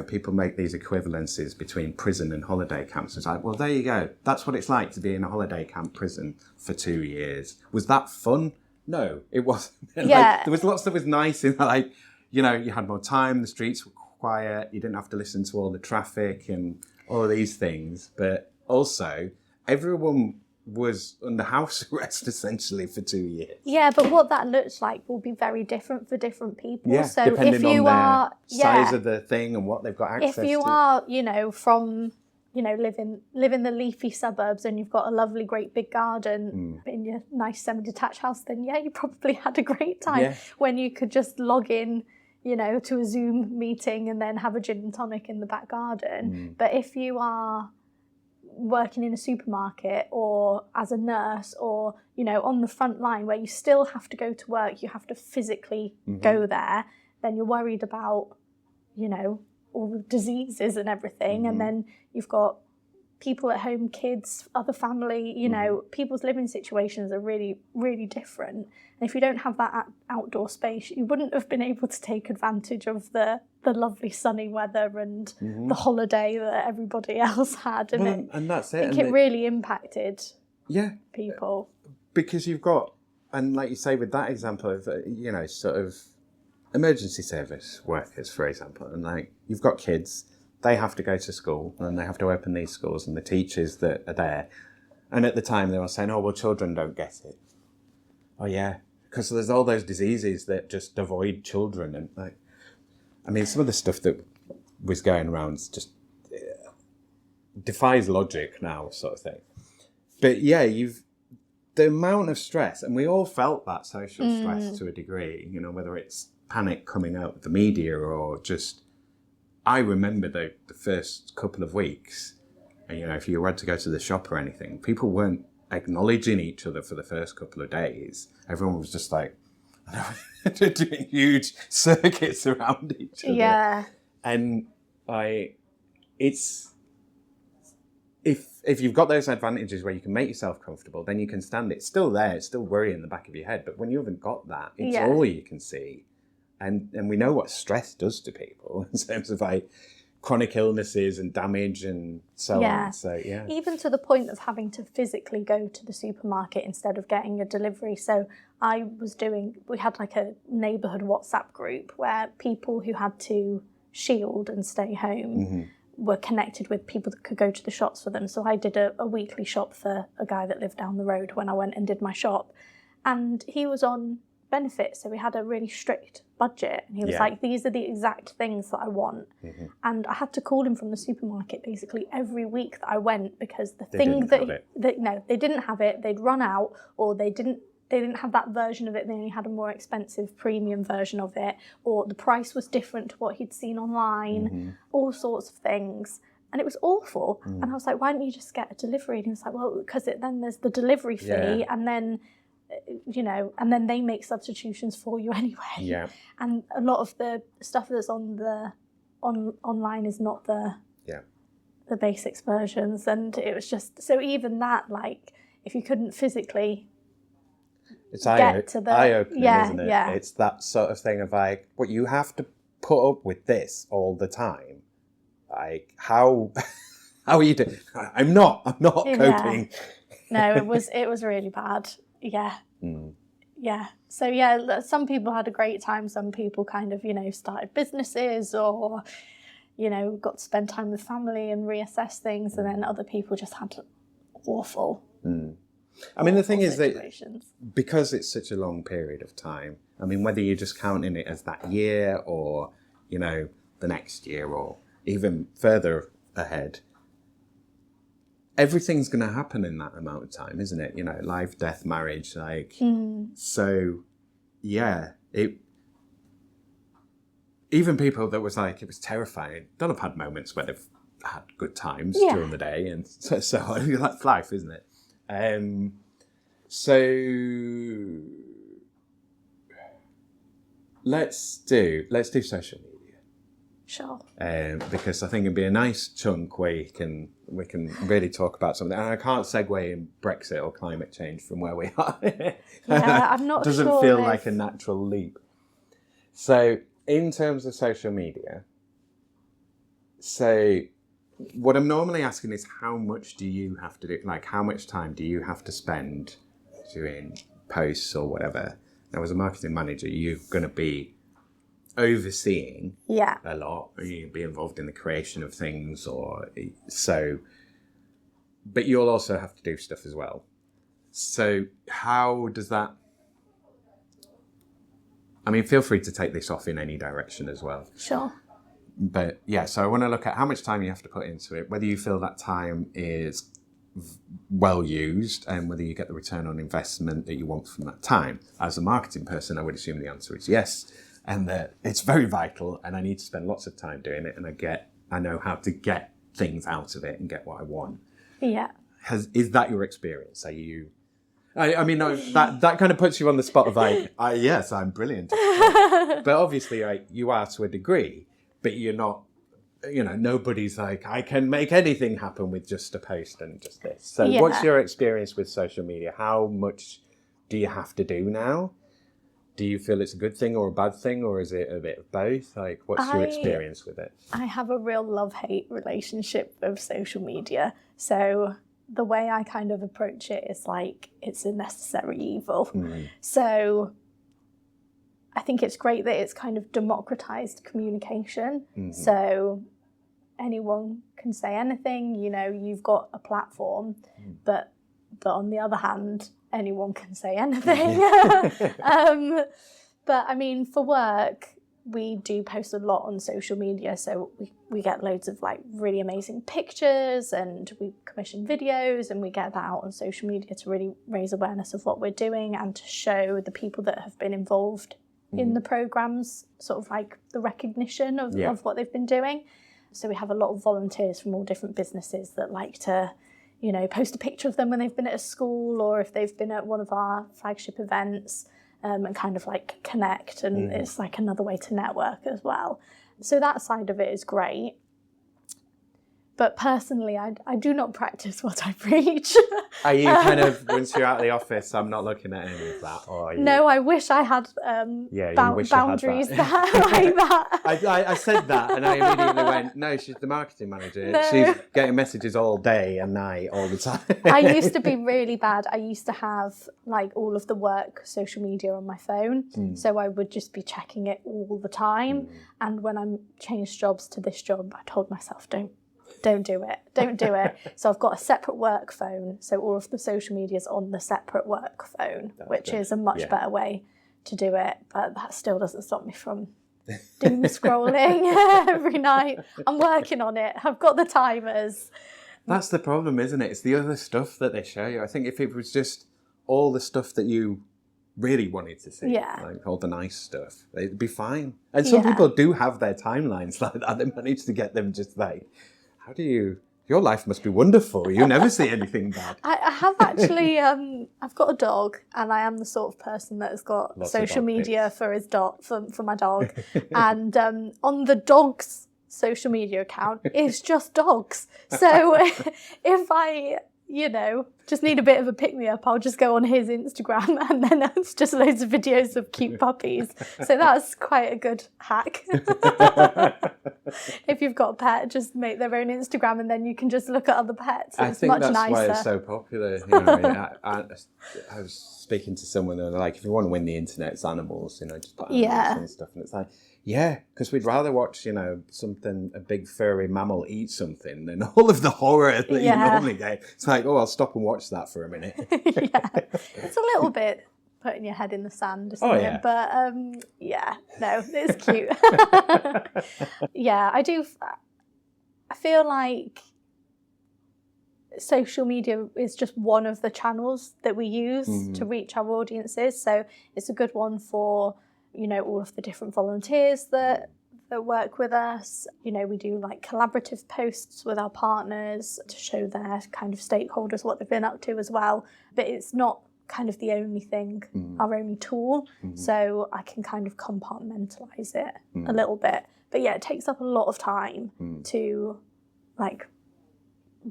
People make these equivalences between prison and holiday camps. It's like, well, there you go. That's what it's like to be in a holiday camp prison for 2 years. Was that fun? No, it wasn't. Yeah. There was lots that was nice in that, you had more time, the streets were quiet, you didn't have to listen to all the traffic and all of these things. But also, everyone was under house arrest essentially for 2 years. Yeah, but what that looks like will be very different for different people. Yeah, so depending if you on the size of the thing and what they've got access to. If you are, from, live in the leafy suburbs and you've got a lovely, great big garden in your nice semi-detached house, then you probably had a great time when you could just log in, to a Zoom meeting and then have a gin and tonic in the back garden. But if you are working in a supermarket or as a nurse or, on the front line where you still have to go to work, you have to physically go there, then you're worried about, all the diseases and everything. And then you've got people at home, kids, other family, you know, people's living situations are really, really different. And if you don't have that outdoor space, you wouldn't have been able to take advantage of the lovely sunny weather and the holiday that everybody else had. And, and that's it. I think it really impacted people. Because you've got, and like you say with that example of, you know, sort of emergency service workers, for example, and like you've got kids, they have to go to school and they have to open these schools, and the teachers that are there. And at the time they were saying, oh, well, children don't get it. Oh, yeah, because there's all those diseases that just avoid children. And like, I mean, some of the stuff that was going around just defies logic now, sort of thing. But yeah, the amount of stress, and we all felt that social stress to a degree, you know, whether it's panic coming out of the media or just, I remember the first couple of weeks, and, you know, if you had to go to the shop or anything, people weren't acknowledging each other for the first couple of days. Everyone was just like, doing huge circuits around each other. Yeah. And it's, if you've got those advantages where you can make yourself comfortable, then you can stand it. It's still there, it's still worrying in the back of your head. But when you haven't got that, it's all you can see. And we know what stress does to people in terms of like chronic illnesses and damage and so on. So yeah. Even to the point of having to physically go to the supermarket instead of getting a delivery. So we had like a neighbourhood WhatsApp group where people who had to shield and stay home were connected with people that could go to the shops for them. So I did a weekly shop for a guy that lived down the road when I went and did my shop. And he was on benefits, so we had a really strict budget, and he was like, these are the exact things that I want. And I had to call him from the supermarket basically every week that I went, because the thing that they didn't have it, they'd run out, or they didn't have that version of it, they only had a more expensive premium version of it, or the price was different to what he'd seen online, all sorts of things. And it was awful. And I was like, why don't you just get a delivery? And he was like, well, because then there's the delivery fee, and then, you know, and then they make substitutions for you anyway. Yeah. And a lot of the stuff that's online is not the basics versions. And it was just, so even that, like, if you couldn't physically get to the eye-opening, isn't it? Yeah. It's that sort of thing of like, what, you have to put up with this all the time. Like, how are you doing? I'm not coping. No, it was really bad. Yeah. Yeah. So yeah, some people had a great time. Some people kind of, you know, started businesses, or, you know, got to spend time with family and reassess things. And then other people just had awful. I mean, the thing is that because it's such a long period of time, I mean, whether you're just counting it as that year or, you know, the next year or even further ahead, everything's going to happen in that amount of time, isn't it? You know, life, death, marriage, like, so yeah, even people that was like, it was terrifying, they'll have had moments where they've had good times during the day, and so that's life, isn't it? So let's do social media. Sure. Because I think it'd be a nice chunk where we can really talk about something. And I can't segue in Brexit or climate change from where we are. I'm not sure. It doesn't feel like a natural leap. So in terms of social media, so what I'm normally asking is, how much do you have to do? Like, how much time do you have to spend doing posts or whatever? Now, as a marketing manager, you're going to be overseeing a lot. You can be involved in the creation of things, or so. But you'll also have to do stuff as well. So how does that? I mean, feel free to take this off in any direction as well. Sure. But yeah, so I want to look at how much time you have to put into it, whether you feel that time is well used, and whether you get the return on investment that you want from that time. As a marketing person, I would assume the answer is yes, and that it's very vital, and I need to spend lots of time doing it, and I know how to get things out of it and get what I want. Yeah. Is that your experience? Are you? I mean, no, that kind of puts you on the spot of like, yes, I'm brilliant. But obviously, you are to a degree, but you're not nobody's like, I can make anything happen with just a post and just this. So Yeah. what's your experience with social media? How much do you have to do now? Do you feel it's a good thing or a bad thing, or is it a bit of both? Like, what's your experience with it? I have a real love-hate relationship with social media. So the way I kind of approach it is like it's a necessary evil. So I think it's great that it's kind of democratized communication. So anyone can say anything, you've got a platform, but on the other hand, anyone can say anything. But I mean, for work, we do post a lot on social media. So we get loads of like really amazing pictures, and we commission videos, and we get that out on social media to really raise awareness of what we're doing and to show the people that have been involved in the programmes sort of like the recognition of what they've been doing. So we have a lot of volunteers from all different businesses that like to, post a picture of them when they've been at a school, or if they've been at one of our flagship events, and kind of like connect. And it's like another way to network as well. So that side of it is great. But personally, I do not practice what I preach. Are you kind of, once you're out of the office, I'm not looking at any of that? Or are you... No, I wish I had boundaries like that. I said that, and I immediately went, no, she's the marketing manager. No. She's getting messages all day and night, all the time. I used to be really bad. I used to have like all of the work social media on my phone. So I would just be checking it all the time. And when I changed jobs to this job, I told myself, don't do it. So I've got a separate work phone. So all of the social media is on the separate work phone, which is a much better way to do it. But that still doesn't stop me from doom scrolling every night. I'm working on it. I've got the timers. That's the problem, isn't it? It's the other stuff that they show you. I think if it was just all the stuff that you really wanted to see, like all the nice stuff, it'd be fine. And some people do have their timelines like that. They manage to get them just like, your life must be wonderful. You never see anything bad. I have actually, I've got a dog, and I am the sort of person that has got social media for his dog, for my dog. And on the dog's social media account, it's just dogs. So if I, just need a bit of a pick-me-up, I'll just go on his Instagram, and then it's just loads of videos of cute puppies. So that's quite a good hack. If you've got a pet, just make their own Instagram, and then you can just look at other pets. I think that's why it's so popular. I was speaking to someone, and they're like, if you want to win the internet, it's animals, just put animals and stuff. And it's like, because we'd rather watch, something, a big furry mammal eat something than all of the horror that you normally get. It's like, I'll stop and watch that for a minute. It's a little bit putting your head in the sand, isn't it? But no, it's cute. I feel like social media is just one of the channels that we use to reach our audiences. So it's a good one for, all of the different volunteers that work with us. We do like collaborative posts with our partners to show their kind of stakeholders what they've been up to as well. But it's not kind of the only thing, our only tool. So I can kind of compartmentalize it a little bit. But it takes up a lot of time to like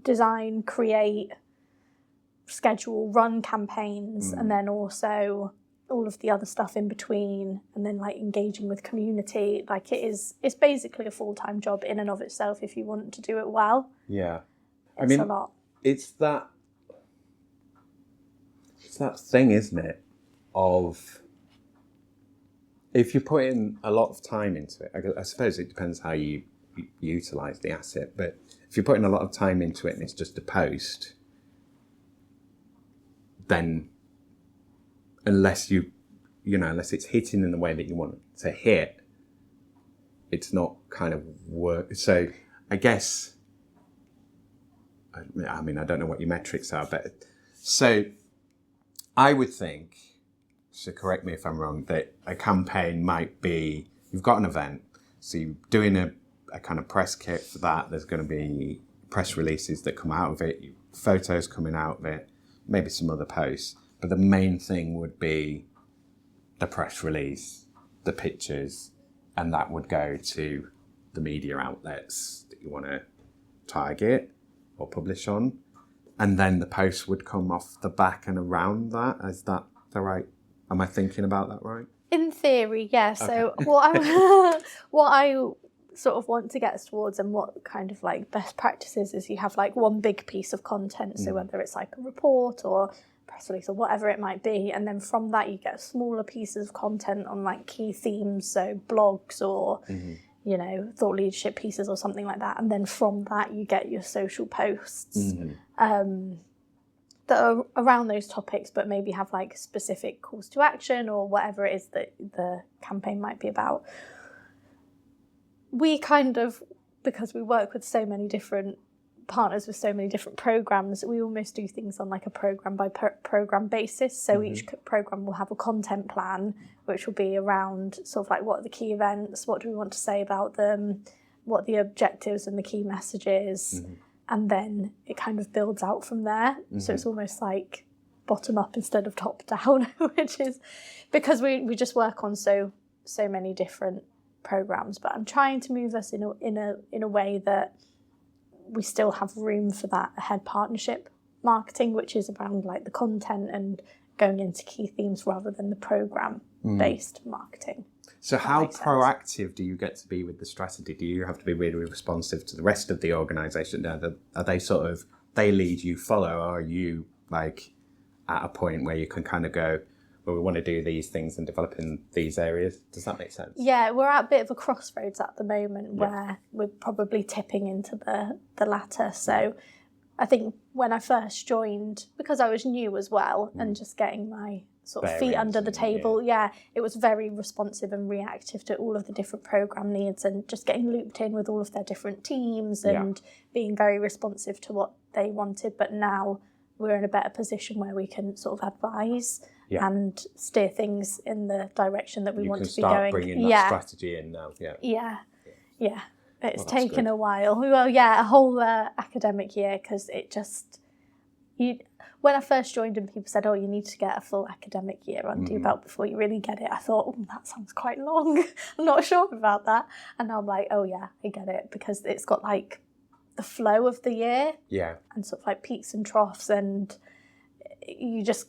design, create, schedule, run campaigns, and then also all of the other stuff in between, and then like engaging with community. Like it's basically a full-time job in and of itself if you want to do it well. It's a lot. It's that thing, isn't it, of if you put in a lot of time into it, I suppose it depends how you utilise the asset, but if you're putting a lot of time into it and it's just a post, then unless unless it's hitting in the way that you want it to hit, it's not kind of work. So I guess, I mean, I don't know what your metrics are, but so I would think, so correct me if I'm wrong, that a campaign might be, you've got an event, so you're doing a kind of press kit for that. There's going to be press releases that come out of it, photos coming out of it, maybe some other posts. But the main thing would be the press release, the pictures, and that would go to the media outlets that you want to target or publish on, and then the post would come off the back and around that. Is that the right? Am I thinking about that right? In theory, yeah. So Okay. what I sort of want to get us towards, and what kind of like best practices is, you have like one big piece of content. So whether it's like a report or press release or whatever it might be, and then from that you get smaller pieces of content on like key themes, so blogs or you know, thought leadership pieces or something like that, and then from that you get your social posts that are around those topics, but maybe have like specific calls to action or whatever it is that the campaign might be about. We kind of, because we work with so many different partners with so many different programs, we almost do things on like a program by program basis. So each program will have a content plan, which will be around sort of like, what are the key events, what do we want to say about them, what are the objectives and the key messages, and then it kind of builds out from there. So it's almost like bottom up instead of top down, which is because we just work on so many different programs. But I'm trying to move us in a way that we still have room for that ahead partnership marketing, which is around like the content and going into key themes rather than the program based marketing. So how proactive do you get to be with the strategy? Do you have to be really responsive to the rest of the organisation? Are they sort of, they lead, you follow, or are you like at a point where you can kind of go, well, we want to do these things and develop in these areas? Does that make sense? Yeah, we're at a bit of a crossroads at the moment where we're probably tipping into the latter. So I think when I first joined, because I was new as well and just getting my sort of feet under the table, it was very responsive and reactive to all of the different programme needs, and just getting looped in with all of their different teams and being very responsive to what they wanted. But now we're in a better position where we can sort of advise and steer things in the direction that we want to be going. You can start bringing that strategy in now. Yeah. It's taken a while. Well, a whole academic year, because it just... When I first joined and people said, oh, you need to get a full academic year under your belt before you really get it, I thought, oh, that sounds quite long. I'm not sure about that. And now I'm like, oh, yeah, I get it, because it's got like the flow of the year and sort of like peaks and troughs, and you just...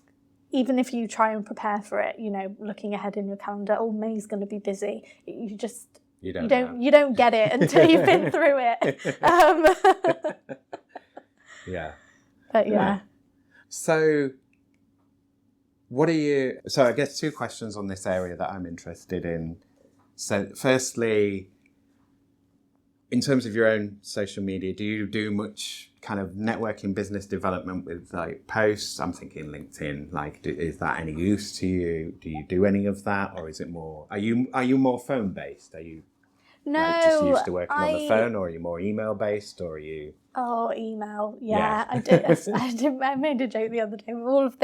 Even if you try and prepare for it, you know, looking ahead in your calendar, oh, May's going to be busy. You don't get it until you've been through it. But So what are you... So I guess two questions on this area that I'm interested in. So firstly, in terms of your own social media, do you do much kind of networking, business development with like posts? I'm thinking LinkedIn. Like, is that any use to you? Do you do any of that, or is it more? Are you more phone based? Are you just used to working on the phone, or are you more email based, or are you? Oh, email. Yeah. I made a joke the other day with all of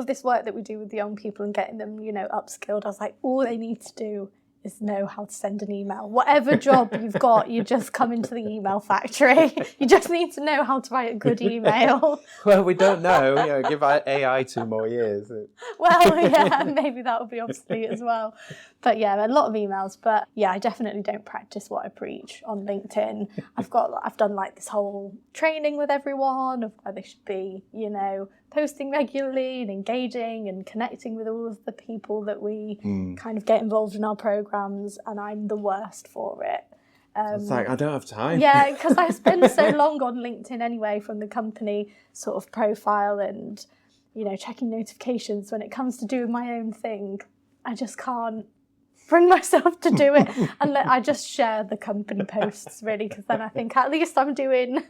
this work that we do with the young people and getting them, you know, upskilled. I was like, all they need to do is know how to send an email. Whatever job you've got, you just come into the email factory. You just need to know how to write a good email. Well, we don't know. You know, give AI 2 more years. Well, yeah, maybe that will be obsolete as well. But yeah, a lot of emails. But yeah, I definitely don't practice what I preach on LinkedIn. I've done like this whole training with everyone of where they should be, you know, posting regularly and engaging and connecting with all of the people that we kind of get involved in our programs, and I'm the worst for it. It's like, I don't have time. Yeah, because I spend so long on LinkedIn anyway, from the company sort of profile and, you know, checking notifications. When it comes to doing my own thing, I just can't bring myself to do it. And I just share the company posts, really, because then I think at least I'm doing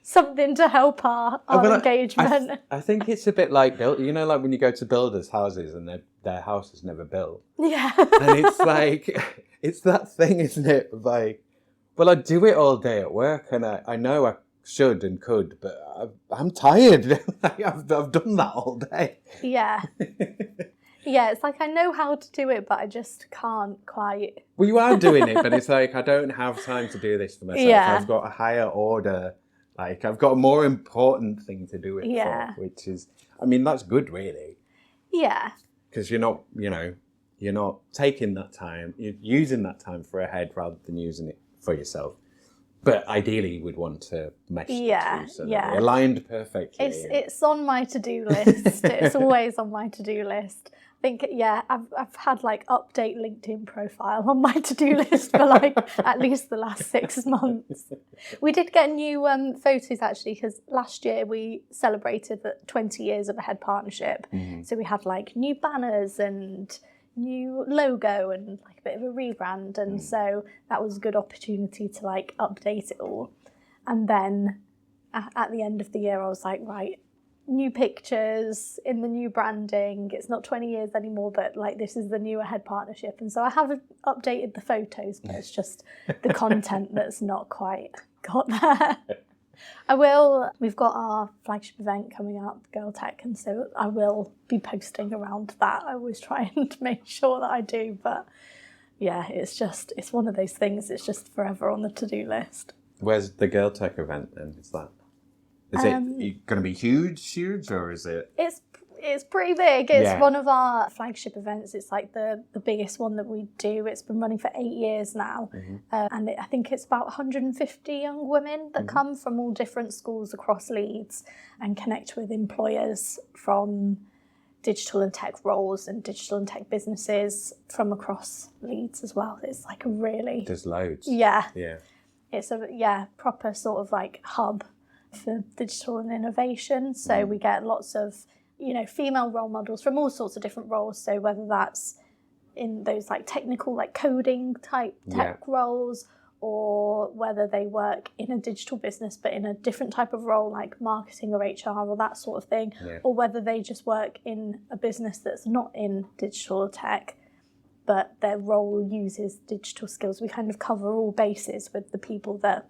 something to help our engagement. I think it's a bit like, you know, like when you go to builders' houses and their house is never built. Yeah. And it's like, it's that thing, isn't it? Like, well, I do it all day at work, and I know I should and could, but I'm tired. I've done that all day. Yeah. Yeah, it's like I know how to do it, but I just can't quite. Well, you are doing it, but it's like I don't have time to do this for myself. Yeah. I've got a higher order. Like, I've got a more important thing to do it for, which is, I mean, that's good, really. Yeah. Because you're not taking that time. You're using that time for a head rather than using it for yourself. But ideally, you would want to mesh the two so that they're aligned perfectly. It's on my to-do list. It's always on my to-do list. I think, I've had like update LinkedIn profile on my to-do list for like at least the last 6 months. We did get new photos actually, because last year we celebrated the 20 years of a head partnership. Mm-hmm. So we had like new banners and new logo and like a bit of a rebrand, and so that was a good opportunity to like update it all. And then at the end of the year I was like, right, new pictures in the new branding. It's not 20 years anymore, but like this is the new head partnership. And so I haven't updated the photos, but it's just the content that's not quite got there. I will. We've got our flagship event coming up, Girl Tech, and so I will be posting around that. I always try and make sure that I do, but yeah, it's one of those things. It's just forever on the to-do list. Where's the Girl Tech event then? Is it going to be huge, or is it? It's pretty big. It's one of our flagship events. It's like the biggest one that we do. It's been running for 8 years now. Mm-hmm. And I think it's about 150 young women that come from all different schools across Leeds and connect with employers from digital and tech roles and digital and tech businesses from across Leeds as well. It's like a really... There's loads. Yeah. It's a proper sort of like hub for digital and innovation. So we get lots of female role models from all sorts of different roles. So whether that's in those like technical, like coding type tech roles, or whether they work in a digital business but in a different type of role like marketing or HR or that sort of thing, or whether they just work in a business that's not in digital or tech but their role uses digital skills. We kind of cover all bases with the people that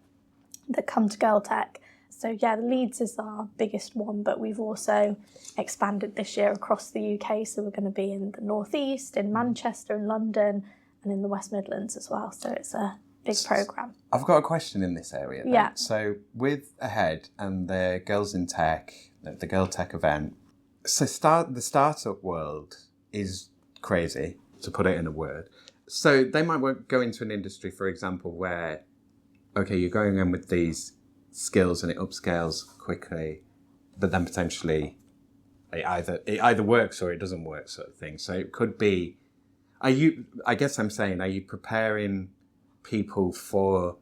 come to Girl Tech. So the Leeds is our biggest one, but we've also expanded this year across the UK. So we're going to be in the North East, in Manchester, in London, and in the West Midlands as well. So it's a big programme. I've got a question in this area then. Yeah. So with Ahead and the Girls in Tech, the Girl Tech event, so the startup world is crazy, to put it in a word. So they might go into an industry, for example, where, okay, you're going in with these skills and it upscales quickly, but then potentially it either works or it doesn't work, sort of thing. So it could be, are you preparing people for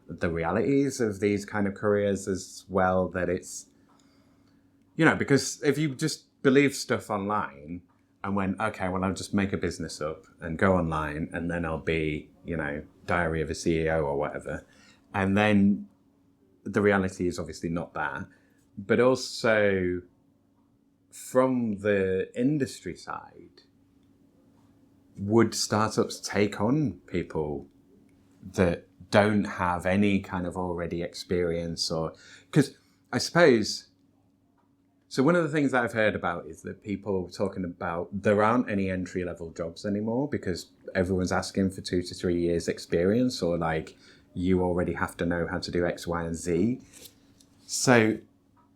the realities of these kind of careers as well, that it's, because if you just believe stuff online and went, okay, well, I'll just make a business up and go online and then I'll be, Diary of a CEO or whatever, and then the reality is obviously not that. But also from the industry side, would startups take on people that don't have any kind of already experience? Or because I suppose, so one of the things that I've heard about is that people talking about there aren't any entry-level jobs anymore because everyone's asking for 2 to 3 years experience, or like, you already have to know how to do X, Y, and Z. So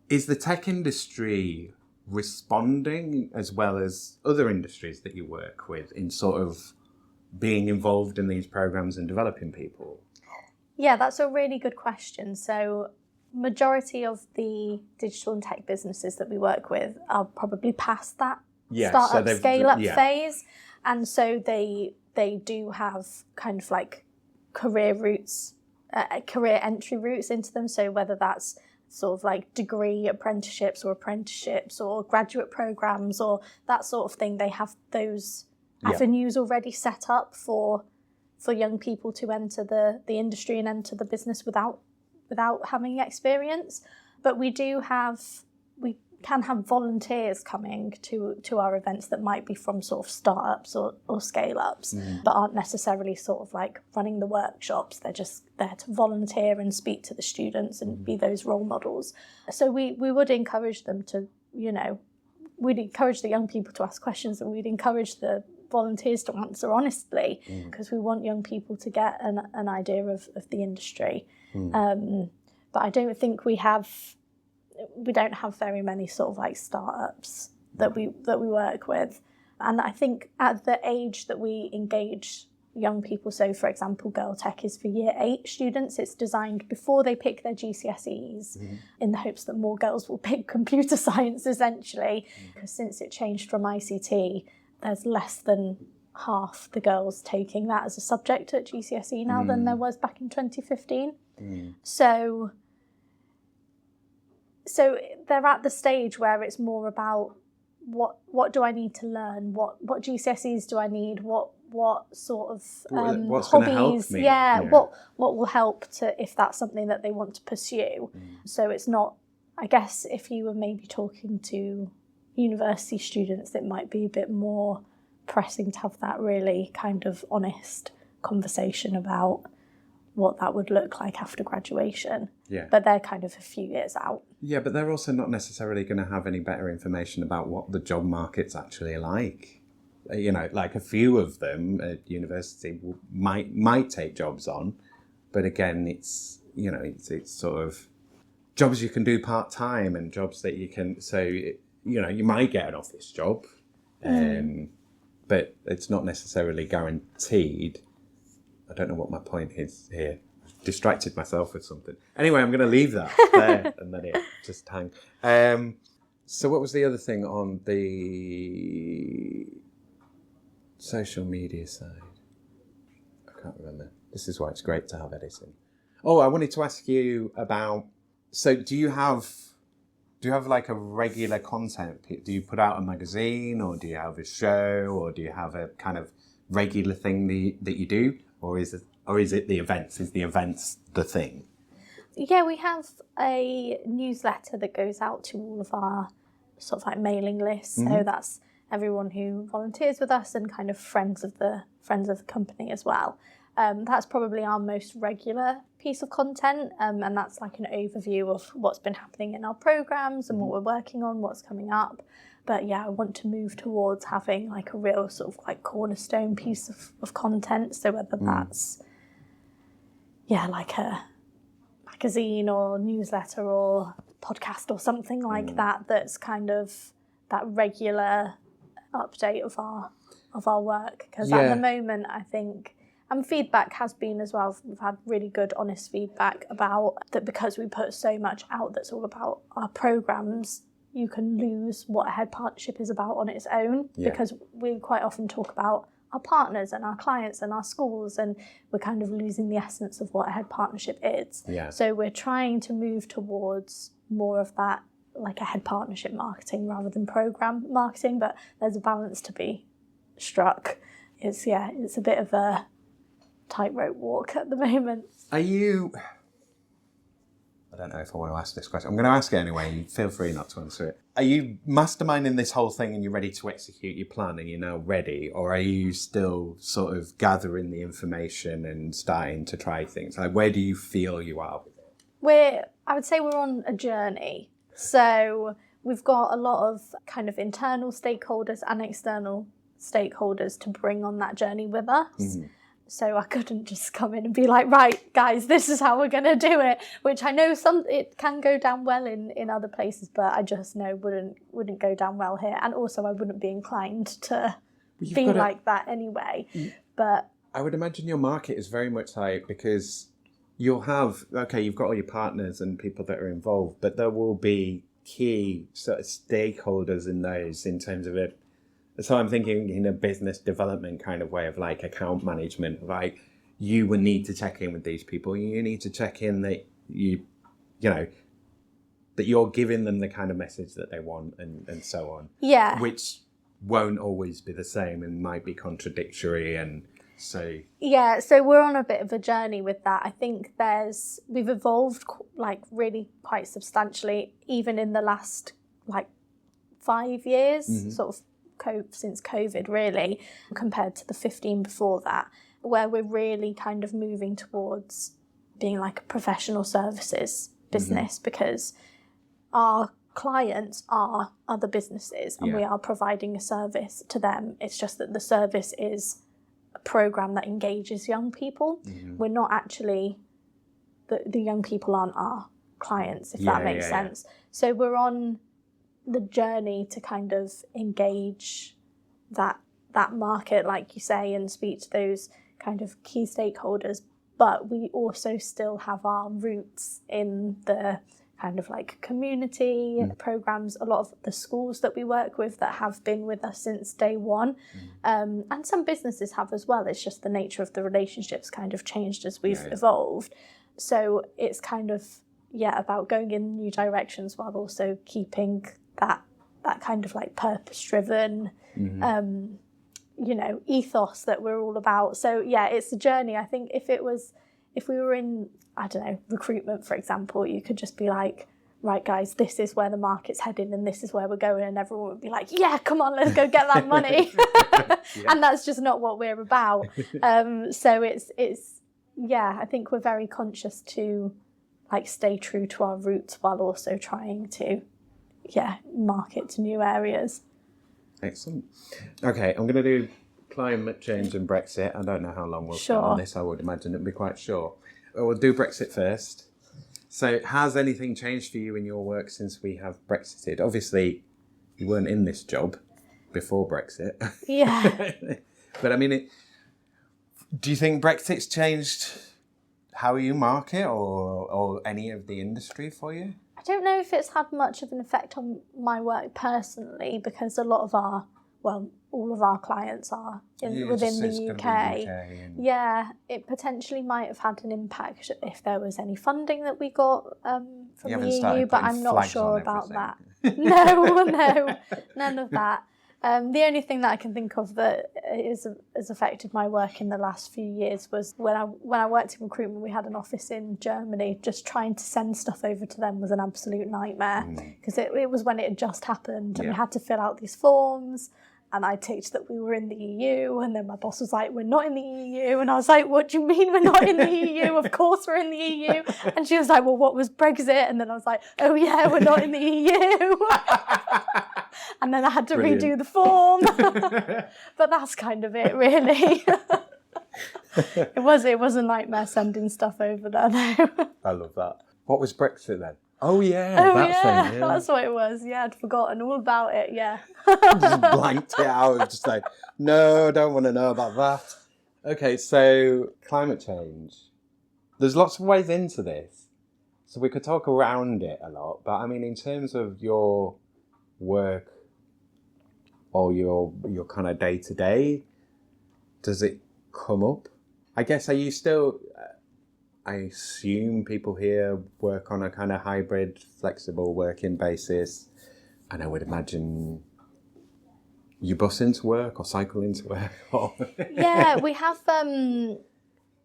is the tech industry responding, as well as other industries that you work with, in sort of being involved in these programs and developing people? Yeah, that's a really good question. So majority of the digital and tech businesses that we work with are probably past that startup, scale-up phase. And so they do have kind of like career routes, career entry routes into them. So whether that's sort of like degree apprenticeships or graduate programs or that sort of thing, they have those avenues already set up for young people to enter the industry and enter the business without having experience. But we can have volunteers coming to our events that might be from sort of startups or scale-ups, but aren't necessarily sort of like running the workshops. They're just there to volunteer and speak to the students and be those role models. So we would encourage them to, we'd encourage the young people to ask questions, and we'd encourage the volunteers to answer honestly, because we want young people to get an idea of the industry. But I don't think we don't have very many sort of like startups that we work with. And I think at the age that we engage young people. So, for example, Girl Tech is for Year 8 students. It's designed before they pick their GCSEs in the hopes that more girls will pick computer science, essentially. Because since it changed from ICT, there's less than half the girls taking that as a subject at GCSE now than there was back in 2015. So they're at the stage where it's more about what do I need to learn? What GCSEs do I need? What sort of what's hobbies? gonna help me? What will help to, if that's something that they want to pursue. So it's not, I guess, if you were maybe talking to university students, it might be a bit more pressing to have that really kind of honest conversation about what that would look like after graduation. Yeah. But they're kind of a few years out. Yeah, but they're also not necessarily going to have any better information about what the job market's actually like. You know, like a few of them at university might take jobs on, but again, it's sort of jobs you can do part-time and jobs that you can, so, you might get an office job, but it's not necessarily guaranteed. I don't know what my point is here. I've distracted myself with something. Anyway, I'm going to leave that there and let it just hang. So what was the other thing on the social media side? I can't remember. This is why it's great to have editing. Oh, I wanted to ask you about, so do you have like a regular content? Do you put out a magazine, or do you have a show, or do you have a kind of regular thing that you do? Or is it the events? Is the events the thing? Yeah, we have a newsletter that goes out to all of our sort of like mailing lists. So that's everyone who volunteers with us and kind of friends of the company as well. That's probably our most regular piece of content, and that's like an overview of what's been happening in our programmes and what we're working on, what's coming up. But yeah, I want to move towards having like a real sort of like cornerstone piece of content. So whether that's, like a magazine or newsletter or podcast or something like that, that's kind of that regular update of our work. Because at the moment, I think, and feedback has been as well, we've had really good, honest feedback about that, because we put so much out that's all about our programmes, you can lose what a head partnership is about on its own, because we quite often talk about our partners and our clients and our schools, and we're kind of losing the essence of what a head partnership is. So we're trying to move towards more of that, like a head partnership marketing rather than programme marketing, but there's a balance to be struck. It's a bit of a tightrope walk at the moment. Are you... I don't know if I want to ask this question. I'm going to ask it anyway. Feel free not to answer it. Are you masterminding this whole thing and you're ready to execute your plan and you're now ready? Or are you still sort of gathering the information and starting to try things? Like, where do you feel you are with it? I would say we're on a journey. So we've got a lot of kind of internal stakeholders and external stakeholders to bring on that journey with us. So I couldn't just come in and be like, right, guys, this is how we're going to do it, which I know it can go down well in other places, but I just know wouldn't go down well here. And also I wouldn't be inclined to be like that anyway. But I would imagine your market is very much like, because you'll have, you've got all your partners and people that are involved, but there will be key sort of stakeholders in those in terms of it. So I'm thinking in a business development kind of way of like account management, like you will need to check in with these people. You need to check in that that you're giving them the kind of message that they want and so on. Yeah. Which won't always be the same and might be contradictory and so. Yeah, so we're on a bit of a journey with that. I think we've evolved like really quite substantially, even in the last like 5 years, sort of since COVID really, compared to the 15 before that, where we're really kind of moving towards being like a professional services business, because our clients are other businesses and we are providing a service to them. It's just that the service is a program that engages young people. We're not actually, the young people aren't our clients, if that makes sense. So we're on the journey to kind of engage that market, like you say, and speak to those kind of key stakeholders, but we also still have our roots in the kind of like community programs, a lot of the schools that we work with that have been with us since day one. And some businesses have as well. It's just the nature of the relationships kind of changed as we've evolved. So it's kind of, about going in new directions while also keeping that kind of like purpose-driven, ethos that we're all about. So it's a journey. I think if we were in, I don't know, recruitment, for example, you could just be like, right, guys, this is where the market's heading and this is where we're going. And everyone would be like, yeah, come on, let's go get that money. And that's just not what we're about. So it's I think we're very conscious to like stay true to our roots while also trying to, market to new areas. Excellent. Okay, I'm going to do climate change and Brexit. I don't know how long we'll spend on this. I would imagine it'll be quite short. We'll do Brexit first. So has anything changed for you in your work since we have Brexited? Obviously, you weren't in this job before Brexit. Yeah. But I mean, do you think Brexit's changed how you market or any of the industry for you? I don't know if it's had much of an effect on my work personally, because a lot of all of our clients are within the UK. It potentially might have had an impact if there was any funding that we got from the EU, but I'm not sure about that. No, none of that. The only thing that I can think of that has affected my work in the last few years was when I worked in recruitment, we had an office in Germany. Just trying to send stuff over to them was an absolute nightmare, because it was when it had just happened and we had to fill out these forms. And I ticked that we were in the EU, and then my boss was like, we're not in the EU. And I was like, what do you mean we're not in the EU? Of course we're in the EU. And she was like, well, what was Brexit? And then I was like, oh yeah, we're not in the EU. And then I had to redo the form. But that's kind of it, really. It was a nightmare sending stuff over there, though. I love that. What was Brexit then? Oh yeah, that thing. Yeah. That's what it was. Yeah, I'd forgotten all about it. Yeah. Just blanked it out. Just like, no, I don't want to know about that. Okay, so climate change. There's lots of ways into this, so we could talk around it a lot. But I mean, in terms of your work or your kind of day to day, does it come up? I guess, are you still? I assume people here work on a kind of hybrid, flexible working basis. And I would imagine you bus into work or cycle into work. Yeah, we have...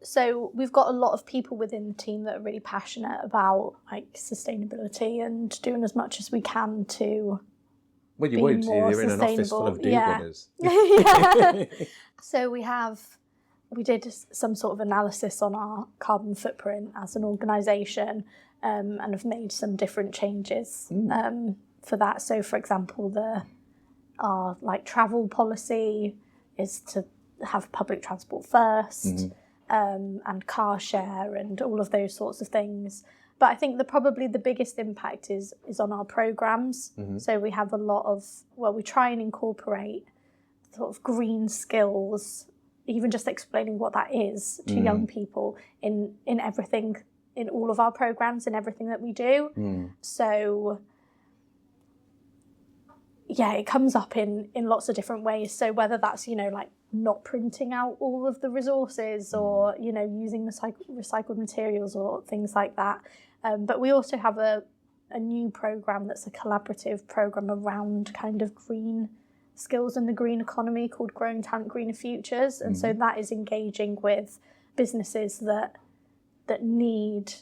so we've got a lot of people within the team that are really passionate about like sustainability and doing as much as we can to Well, you would. You're in an office full of do-gooders. Yeah. So we did some sort of analysis on our carbon footprint as an organisation, and have made some different changes for that. So, for example, our like travel policy is to have public transport first, and car share and all of those sorts of things. But I think probably the biggest impact is on our programmes. So we have a lot of, we try and incorporate sort of green skills, even just explaining what that is to young people in everything, in all of our programmes, in everything that we do. So, yeah, it comes up in lots of different ways. So whether that's, like not printing out all of the resources or, using recycled materials or things like that. But we also have a new programme that's a collaborative programme around kind of green skills in the green economy called Growing Talent Greener Futures. And so that is engaging with businesses that need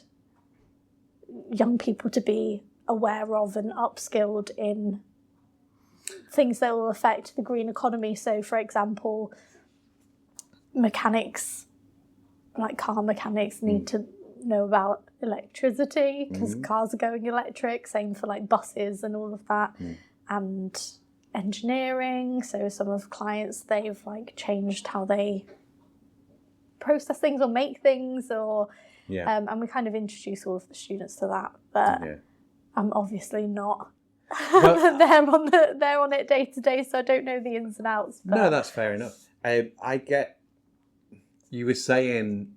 young people to be aware of and upskilled in things that will affect the green economy. So, for example, mechanics, like car mechanics, need to know about electricity because cars are going electric. Same for like buses and all of that. And engineering, so some of clients, they've like changed how they process things or make things, or and we kind of introduce all of the students to that, but I'm obviously not they're on it day to day, so I don't know the ins and outs. But... No, that's fair enough. I get you were saying,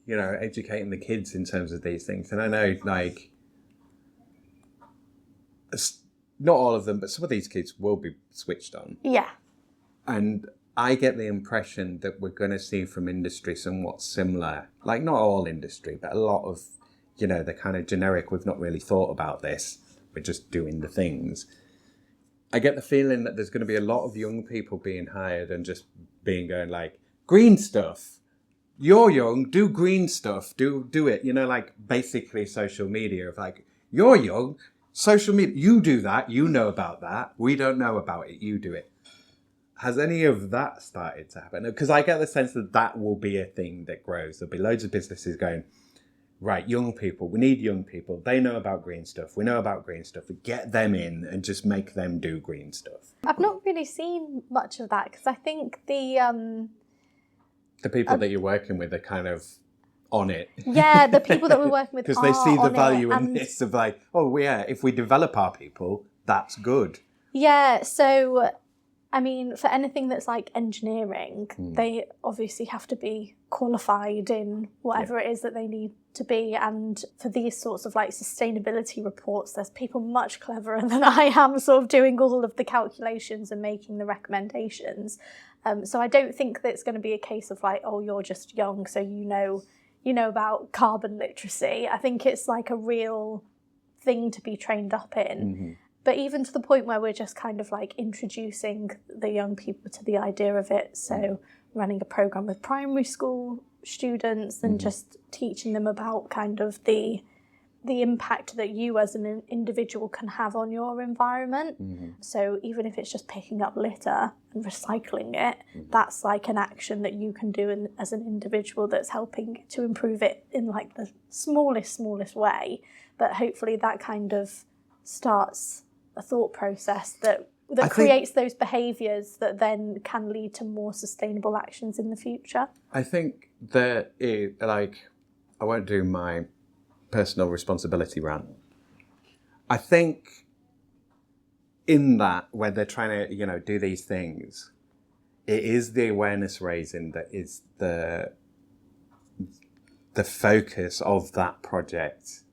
educating the kids in terms of these things. And I know, like, not all of them, but some of these kids will be switched on. Yeah. And I get the impression that we're going to see from industry somewhat similar. Like, not all industry, but a lot of, the kind of generic, we've not really thought about this. We're just doing the things. I get the feeling that there's going to be a lot of young people being hired and just going like, green stuff. You're young, do green stuff, do it. Like basically social media of like, you're young, social media, you do that, you know about that. We don't know about it, you do it. Has any of that started to happen? Because I get the sense that will be a thing that grows. There'll be loads of businesses going, right, young people, we need young people. They know about green stuff. We know about green stuff. Get them in and just make them do green stuff. I've not really seen much of that because I think the people that you're working with are kind of on it. Yeah, the people that we're working with because they see the value in and this of like, oh yeah, if we develop our people, that's good. Yeah, so I mean, for anything that's like engineering, they obviously have to be qualified in whatever it is that they need to be. And for these sorts of like sustainability reports, there's people much cleverer than I am sort of doing all of the calculations and making the recommendations. So I don't think that it's going to be a case of like, oh, you're just young, so you know about carbon literacy. I think it's like a real thing to be trained up in. Mm-hmm. But even to the point where we're just kind of like introducing the young people to the idea of it. So running a program with primary school students and just teaching them about kind of the impact that you as an individual can have on your environment. Mm-hmm. So even if it's just picking up litter and recycling it, that's like an action that you can do as an individual that's helping to improve it in like the smallest way. But hopefully that kind of starts a thought process that creates those behaviours that then can lead to more sustainable actions in the future. I think that I won't do my personal responsibility rant. I think in that, when they're trying to, do these things, it is the awareness raising that is the focus of that project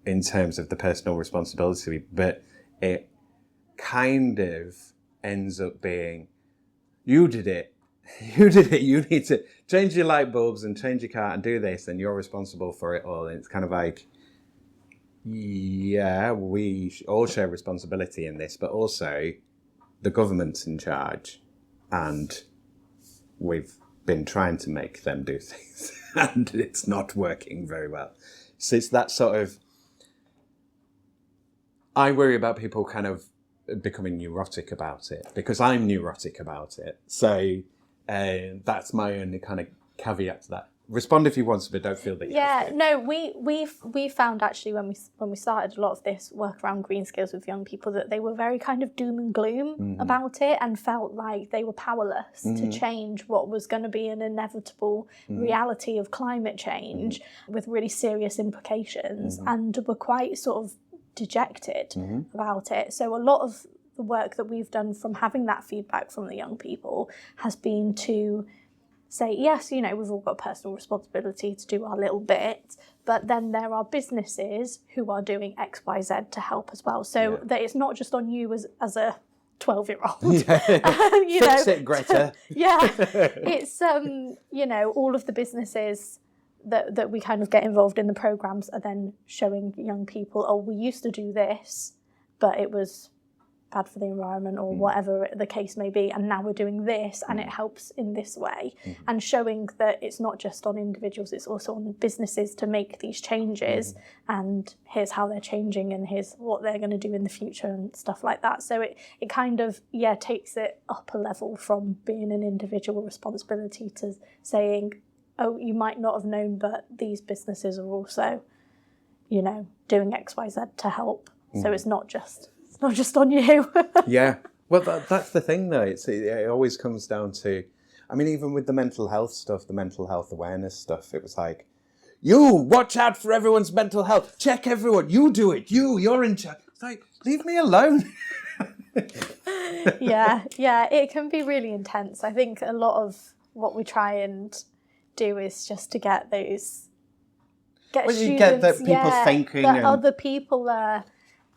in terms of the personal responsibility, but it kind of ends up being, you did it, you need to change your light bulbs and change your car and do this, and you're responsible for it all. And it's kind of like, yeah, we all share responsibility in this, but also the government's in charge, and we've been trying to make them do things, and it's not working very well. So it's that sort of, I worry about people kind of becoming neurotic about it, because I'm neurotic about it. So that's my only kind of caveat to that. Respond if you want to, but don't feel that you have to. No, we found actually when we started a lot of this work around green skills with young people that they were very kind of doom and gloom about it and felt like they were powerless to change what was going to be an inevitable reality of climate change with really serious implications, and were quite sort of dejected about it. So a lot of the work that we've done from having that feedback from the young people has been to say, yes, we've all got personal responsibility to do our little bit, but then there are businesses who are doing X, Y, Z to help as well. So that it's not just on you as a 12-year-old. Fix it, Greta. It's all of the businesses that we kind of get involved in the programmes are then showing young people, oh, we used to do this, but it was bad for the environment or whatever the case may be, and now we're doing this and it helps in this way, and showing that it's not just on individuals, it's also on businesses to make these changes, and here's how they're changing and here's what they're going to do in the future and stuff like that. So it kind of takes it up a level from being an individual responsibility to saying, oh, you might not have known, but these businesses are also, doing X, Y, Z to help. So it's not just on you. Yeah. Well, that's the thing, though. It always comes down to, I mean, even with the mental health stuff, the mental health awareness stuff, it was like, you, watch out for everyone's mental health. Check everyone. You do it. You're in charge. It's like, leave me alone. Yeah, it can be really intense. I think a lot of what we try and do is just to get those... Well, students, you get that people thinking... that and... other people are...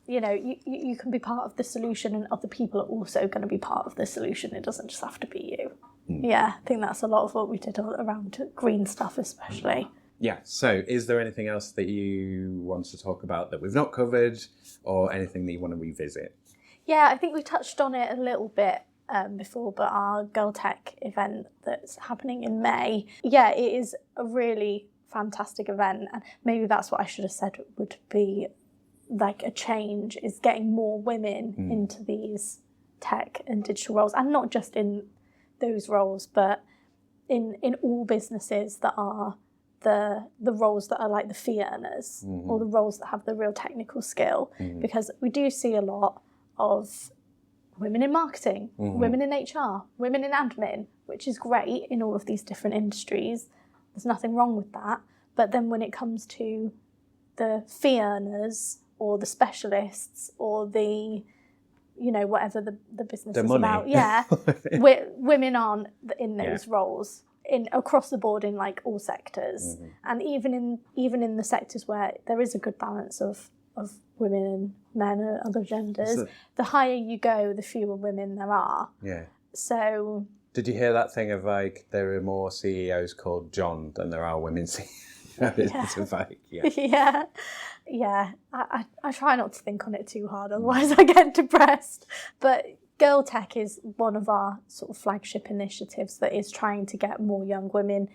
you can be part of the solution, and other people are also going to be part of the solution. It doesn't just have to be you. Yeah, I think that's a lot of what we did around green stuff especially. Yeah, so is there anything else that you want to talk about that we've not covered, or anything that you want to revisit? Yeah, I think we touched on it a little bit before, but our Girl Tech event that's happening in May, yeah, it is a really fantastic event, and maybe that's what I should have said would be like a change, is getting more women into these tech and digital roles, and not just in those roles, but in all businesses that are the roles that are like the fee earners, or the roles that have the real technical skill, because we do see a lot of women in marketing, women in HR, women in admin, which is great in all of these different industries. There's nothing wrong with that. But then when it comes to the fee earners or the specialists or the, whatever the business the is money. about, yeah, women aren't in those roles across the board in like all sectors, and even in the sectors where there is a good balance of women and men and other genders, the higher you go, the fewer women there are. Yeah. So. Did you hear that thing of like there are more CEOs called John than there are women CEOs? Yeah. I try not to think on it too hard, otherwise I get depressed. But Girl Tech is one of our sort of flagship initiatives that is trying to get more young women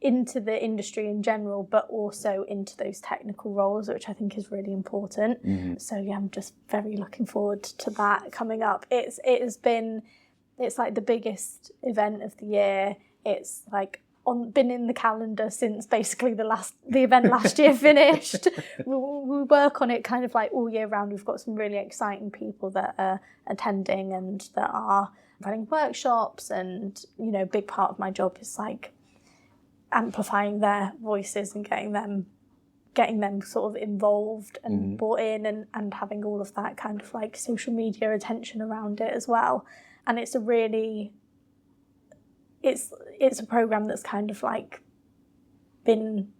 into the industry in general, but also into those technical roles, which I think is really important. So yeah, I'm just very looking forward to that coming up. It's like the biggest event of the year. It's like been in the calendar since basically the event last year finished. We work on it kind of like all year round. We've got some really exciting people that are attending and that are running workshops, and a big part of my job is like amplifying their voices and getting them sort of involved and brought in, and having all of that kind of like social media attention around it as well. And it's a really, it's a program that's kind of like been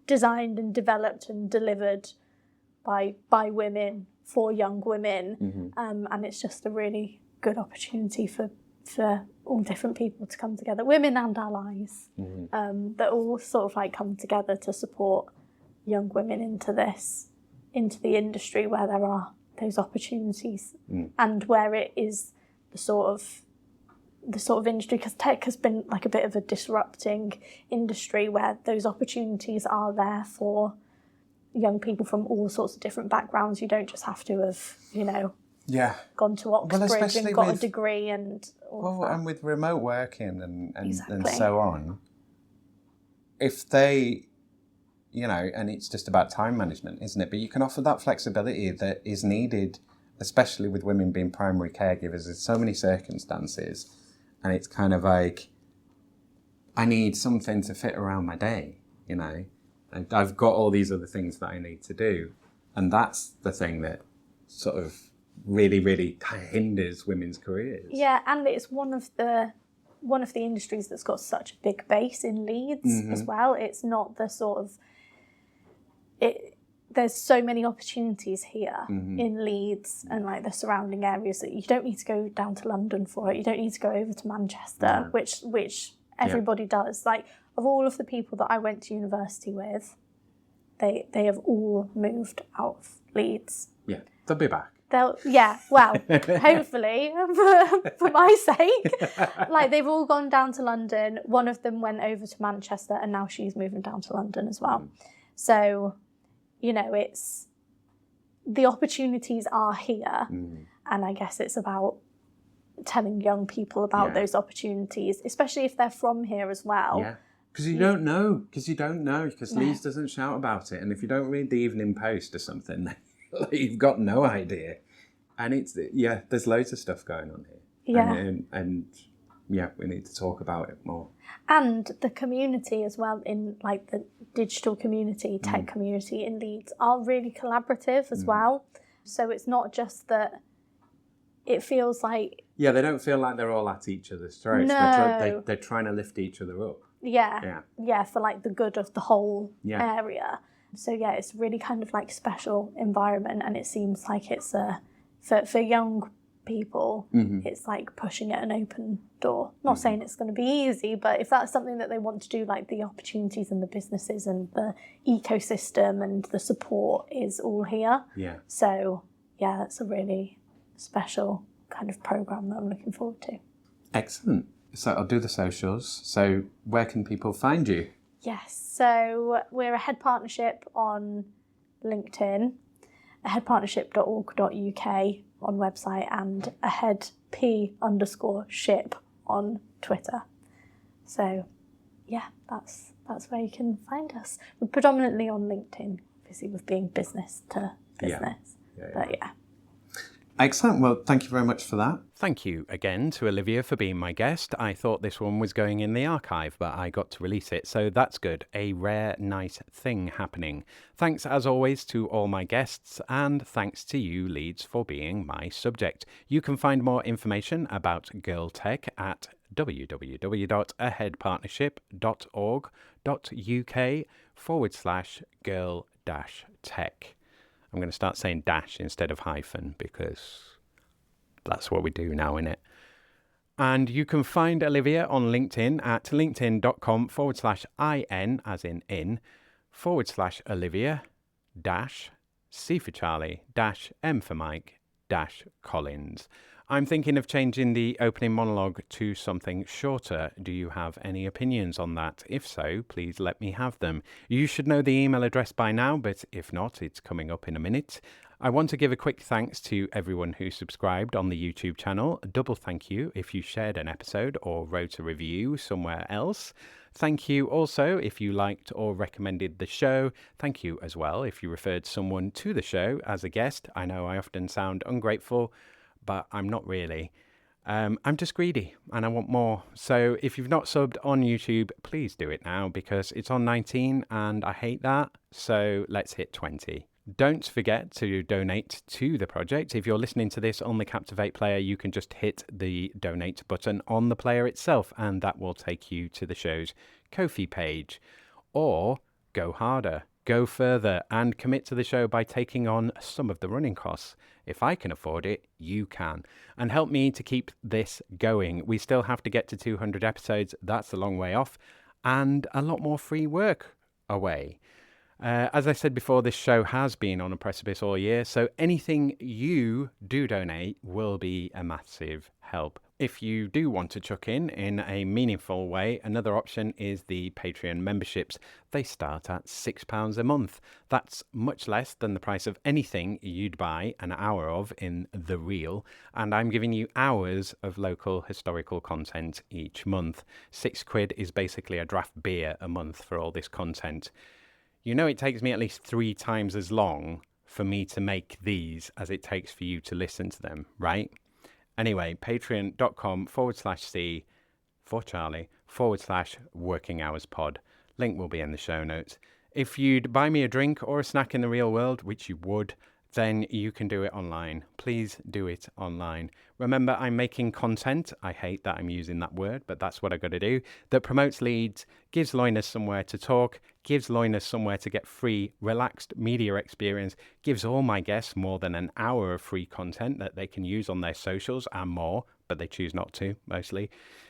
designed and developed and delivered by women for young women, and it's just a really good opportunity for all different people to come together, women and allies, that all sort of like come together to support young women into the industry where there are those opportunities, and where it is the sort of industry, because tech has been like a bit of a disrupting industry where those opportunities are there for young people from all sorts of different backgrounds. You don't just have to have, gone to Oxbridge and got a degree and all that. And with remote working and Exactly. so on, if they, and it's just about time management, isn't it? But you can offer that flexibility that is needed, especially with women being primary caregivers in so many circumstances. And it's kind of like, I need something to fit around my day, and I've got all these other things that I need to do. And that's the thing that sort of really, really hinders women's careers. Yeah, and it's one of the industries that's got such a big base in Leeds as well. It's not the sort of... There's so many opportunities here in Leeds and like the surrounding areas that you don't need to go down to London for it. You don't need to go over to Manchester, which everybody does. Like, of all of the people that I went to university with, they have all moved out of Leeds. Yeah, they'll be back. Hopefully, for my sake. Like, they've all gone down to London. One of them went over to Manchester, and now she's moving down to London as well. So, it's... the opportunities are here, and I guess it's about telling young people about those opportunities, especially if they're from here as well. Yeah, because you don't know, because Leeds doesn't shout about it, and if you don't read the Evening Post or something, you've got no idea. And it's, there's loads of stuff going on here. Yeah. And we need to talk about it more. And the community as well, in like the digital community, tech community in Leeds, are really collaborative as well. So it's not just that it feels like... Yeah, they don't feel like they're all at each other's throats. No. They're trying to lift each other up. Yeah, for like the good of the whole Yeah. area. So yeah, it's really kind of like special environment, and it seems like it's for young people, it's like pushing at an open door. Not saying it's going to be easy, but if that's something that they want to do, like the opportunities and the businesses and the ecosystem and the support is all here. Yeah. So yeah, it's a really special kind of program that I'm looking forward to. Excellent. So I'll do the socials. So where can people find you? Yes, so we're a head partnership on LinkedIn, aheadpartnership.org.uk on website, and aheadp_ship on Twitter. So yeah, that's where you can find us. We're predominantly on LinkedIn, obviously with being business to business. But yeah. Excellent. Well, thank you very much for that. Thank you again to Olivia for being my guest. I thought this one was going in the archive, but I got to release it, so that's good. A rare, nice thing happening. Thanks, as always, to all my guests, and thanks to you, Leeds, for being my subject. You can find more information about Girl Tech at www.aheadpartnership.org.uk/girl-tech. I'm going to start saying dash instead of hyphen because that's what we do now, innit? And you can find Olivia on LinkedIn at linkedin.com/in, as in, /Olivia C for Charlie M for Mike Collins. I'm thinking of changing the opening monologue to something shorter. Do you have any opinions on that? If so, please let me have them. You should know the email address by now, but if not, it's coming up in a minute. I want to give a quick thanks to everyone who subscribed on the YouTube channel. A double thank you if you shared an episode or wrote a review somewhere else. Thank you also if you liked or recommended the show. Thank you as well if you referred someone to the show as a guest. I know I often sound ungrateful, but I'm not really. I'm just greedy and I want more. So if you've not subbed on YouTube, please do it now because it's on 19 and I hate that. So let's hit 20. Don't forget to donate to the project. If you're listening to this on the Captivate player, you can just hit the donate button on the player itself and that will take you to the show's Ko-fi page. Or go harder, go further and commit to the show by taking on some of the running costs. If I can afford it, you can. And help me to keep this going. We still have to get to 200 episodes. That's a long way off. And a lot more free work away. As I said before, this show has been on a precipice all year, so anything you do donate will be a massive help. If you do want to chuck in a meaningful way, another option is the Patreon memberships. They start at £6 a month. That's much less than the price of anything you'd buy an hour of in The Real, and I'm giving you hours of local historical content each month. £6 is basically a draft beer a month for all this content. You know it takes me at least 3 times as long for me to make these as it takes for you to listen to them, right? Anyway, patreon.com/C for Charlie /working hours pod. Link will be in the show notes. If you'd buy me a drink or a snack in the real world, which you would, then you can do it online. Please do it online. Remember, I'm making content. I hate that I'm using that word, but that's what I got to do. That promotes Leeds, gives Loiners somewhere to talk, gives Loiners somewhere to get free, relaxed media experience, gives all my guests more than an hour of free content that they can use on their socials and more, but they choose not to, mostly.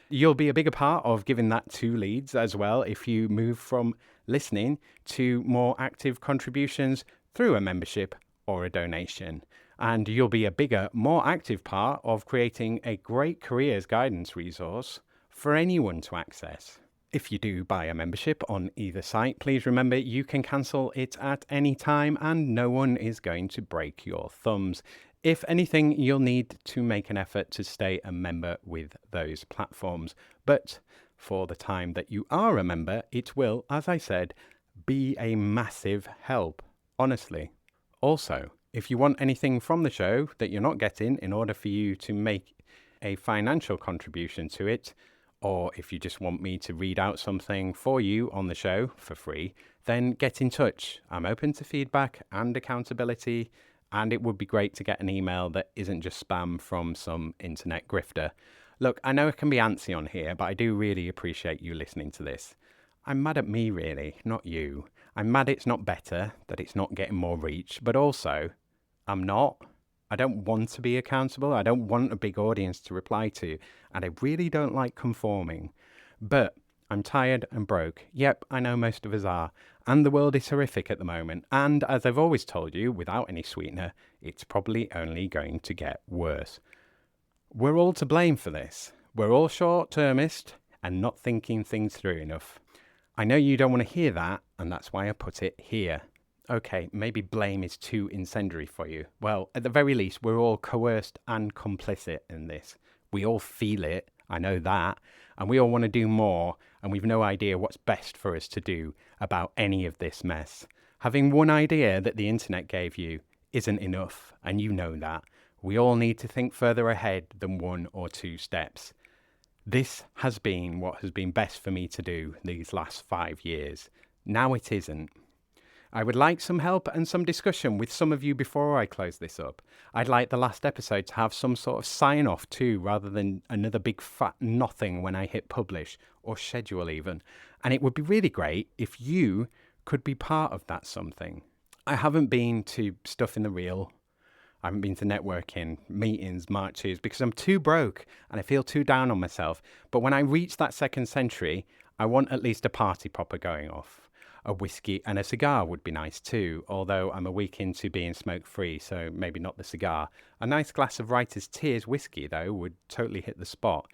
You'll be a bigger part of giving that to Leeds as well if you move from listening to more active contributions through a membership or a donation. And you'll be a bigger, more active part of creating a great careers guidance resource for anyone to access. If you do buy a membership on either site, please remember you can cancel it at any time and no one is going to break your thumbs. If anything, you'll need to make an effort to stay a member with those platforms. But for the time that you are a member, it will, as I said, be a massive help, honestly. Also, if you want anything from the show that you're not getting in order for you to make a financial contribution to it, or if you just want me to read out something for you on the show for free, then get in touch. I'm open to feedback and accountability, and it would be great to get an email that isn't just spam from some internet grifter. Look, I know it can be antsy on here, but I do really appreciate you listening to this. I'm mad at me, really, not you. I'm mad it's not better, that it's not getting more reach, but also, I'm not. I don't want to be accountable. I don't want a big audience to reply to, and I really don't like conforming. But I'm tired and broke. Yep, I know most of us are. And the world is horrific at the moment. And as I've always told you, without any sweetener, it's probably only going to get worse. We're all to blame for this. We're all short-termist and not thinking things through enough. I know you don't want to hear that, and that's why I put it here. Okay, maybe blame is too incendiary for you. Well, at the very least, we're all coerced and complicit in this. We all feel it, I know that, and we all want to do more, and we've no idea what's best for us to do about any of this mess. Having one idea that the internet gave you isn't enough, and you know that. We all need to think further ahead than 1 or 2 steps. This has been what has been best for me to do these last 5 years. Now it isn't. I would like some help and some discussion with some of you before I close this up. I'd like the last episode to have some sort of sign-off too, rather than another big fat nothing when I hit publish, or schedule even. And it would be really great if you could be part of that something. I haven't been to stuff in the real. I haven't been to networking, meetings, marches, because I'm too broke and I feel too down on myself. But when I reach that second century, I want at least a party popper going off. A whiskey and a cigar would be nice too, although I'm a week into being smoke-free, so maybe not the cigar. A nice glass of Writer's Tears whiskey, though, would totally hit the spot.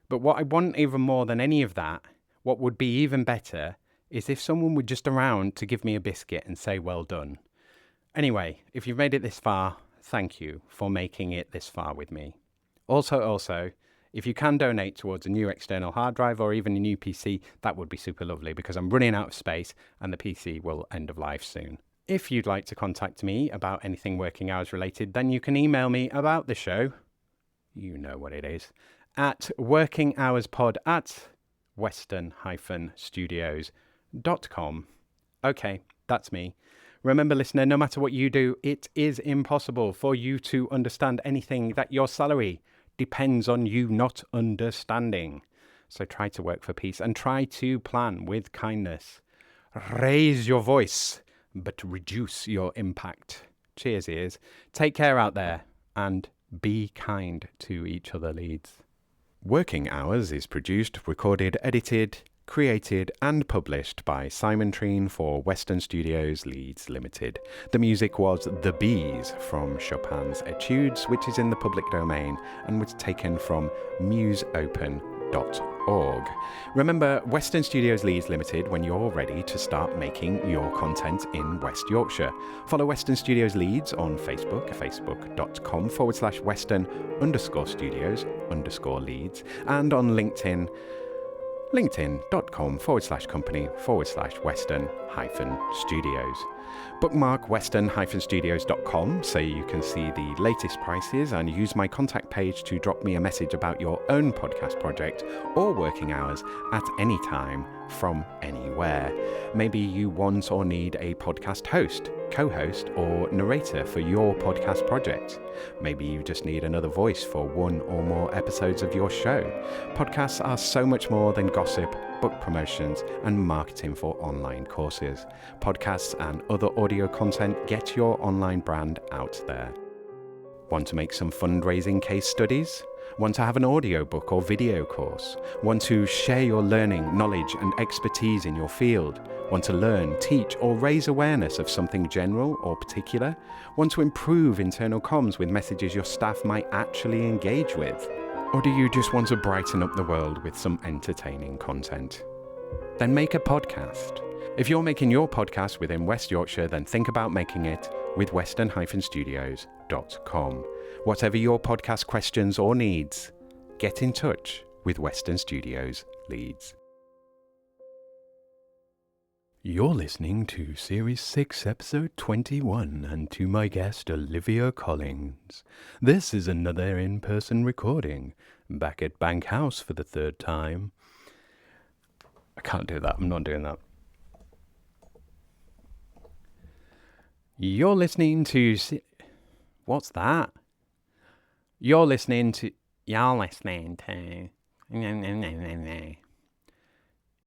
But what I want even more than any of that, what would be even better, is if someone were just around to give me a biscuit and say well done. Anyway, if you've made it this far, thank you for making it this far with me. Also, if you can donate towards a new external hard drive or even a new PC, that would be super lovely because I'm running out of space and the PC will end of life soon. If you'd like to contact me about anything working hours related, then you can email me about the show. You know what it is. At workinghourspod@western-studios.com. Okay, that's me. Remember, listener, no matter what you do, it is impossible for you to understand anything that your salary depends on you not understanding. So try to work for peace and try to plan with kindness. Raise your voice, but reduce your impact. Cheers, ears. Take care out there and be kind to each other, Leeds. Working Hours is produced, recorded, edited, created and published by Simon Treen for Western Studios Leeds Limited. The music was The Bees from Chopin's Etudes, which is in the public domain and was taken from museopen.org. Remember, Western Studios Leeds Limited when you're ready to start making your content in West Yorkshire. Follow Western Studios Leeds on Facebook, facebook.com/western_studios_Leeds, and on LinkedIn, linkedin.com/company/western-studios. Bookmark western-studios.com so you can see the latest prices and use my contact page to drop me a message about your own podcast project or working hours at any time from anywhere. Maybe you want or need a podcast host, co-host or narrator for your podcast project. Maybe you just need another voice for one or more episodes of your show. Podcasts are so much more than gossip, book promotions and marketing for online courses. Podcasts and other audio content get your online brand out there. Want to make some fundraising case studies? Want to have an audiobook or video course? Want to share your learning, knowledge and expertise in your field? Want to learn, teach or raise awareness of something general or particular? Want to improve internal comms with messages your staff might actually engage with? Or do you just want to brighten up the world with some entertaining content? Then make a podcast. If you're making your podcast within West Yorkshire, then think about making it with western-studios.com. Whatever your podcast questions or needs, get in touch with Western Studios Leeds. You're listening to Series 6, Episode 21, and to my guest, Olivia Collins. This is another in-person recording, back at Bank House for the 3rd time. I can't do that, I'm not doing that. You're listening to... What's that? You're listening to...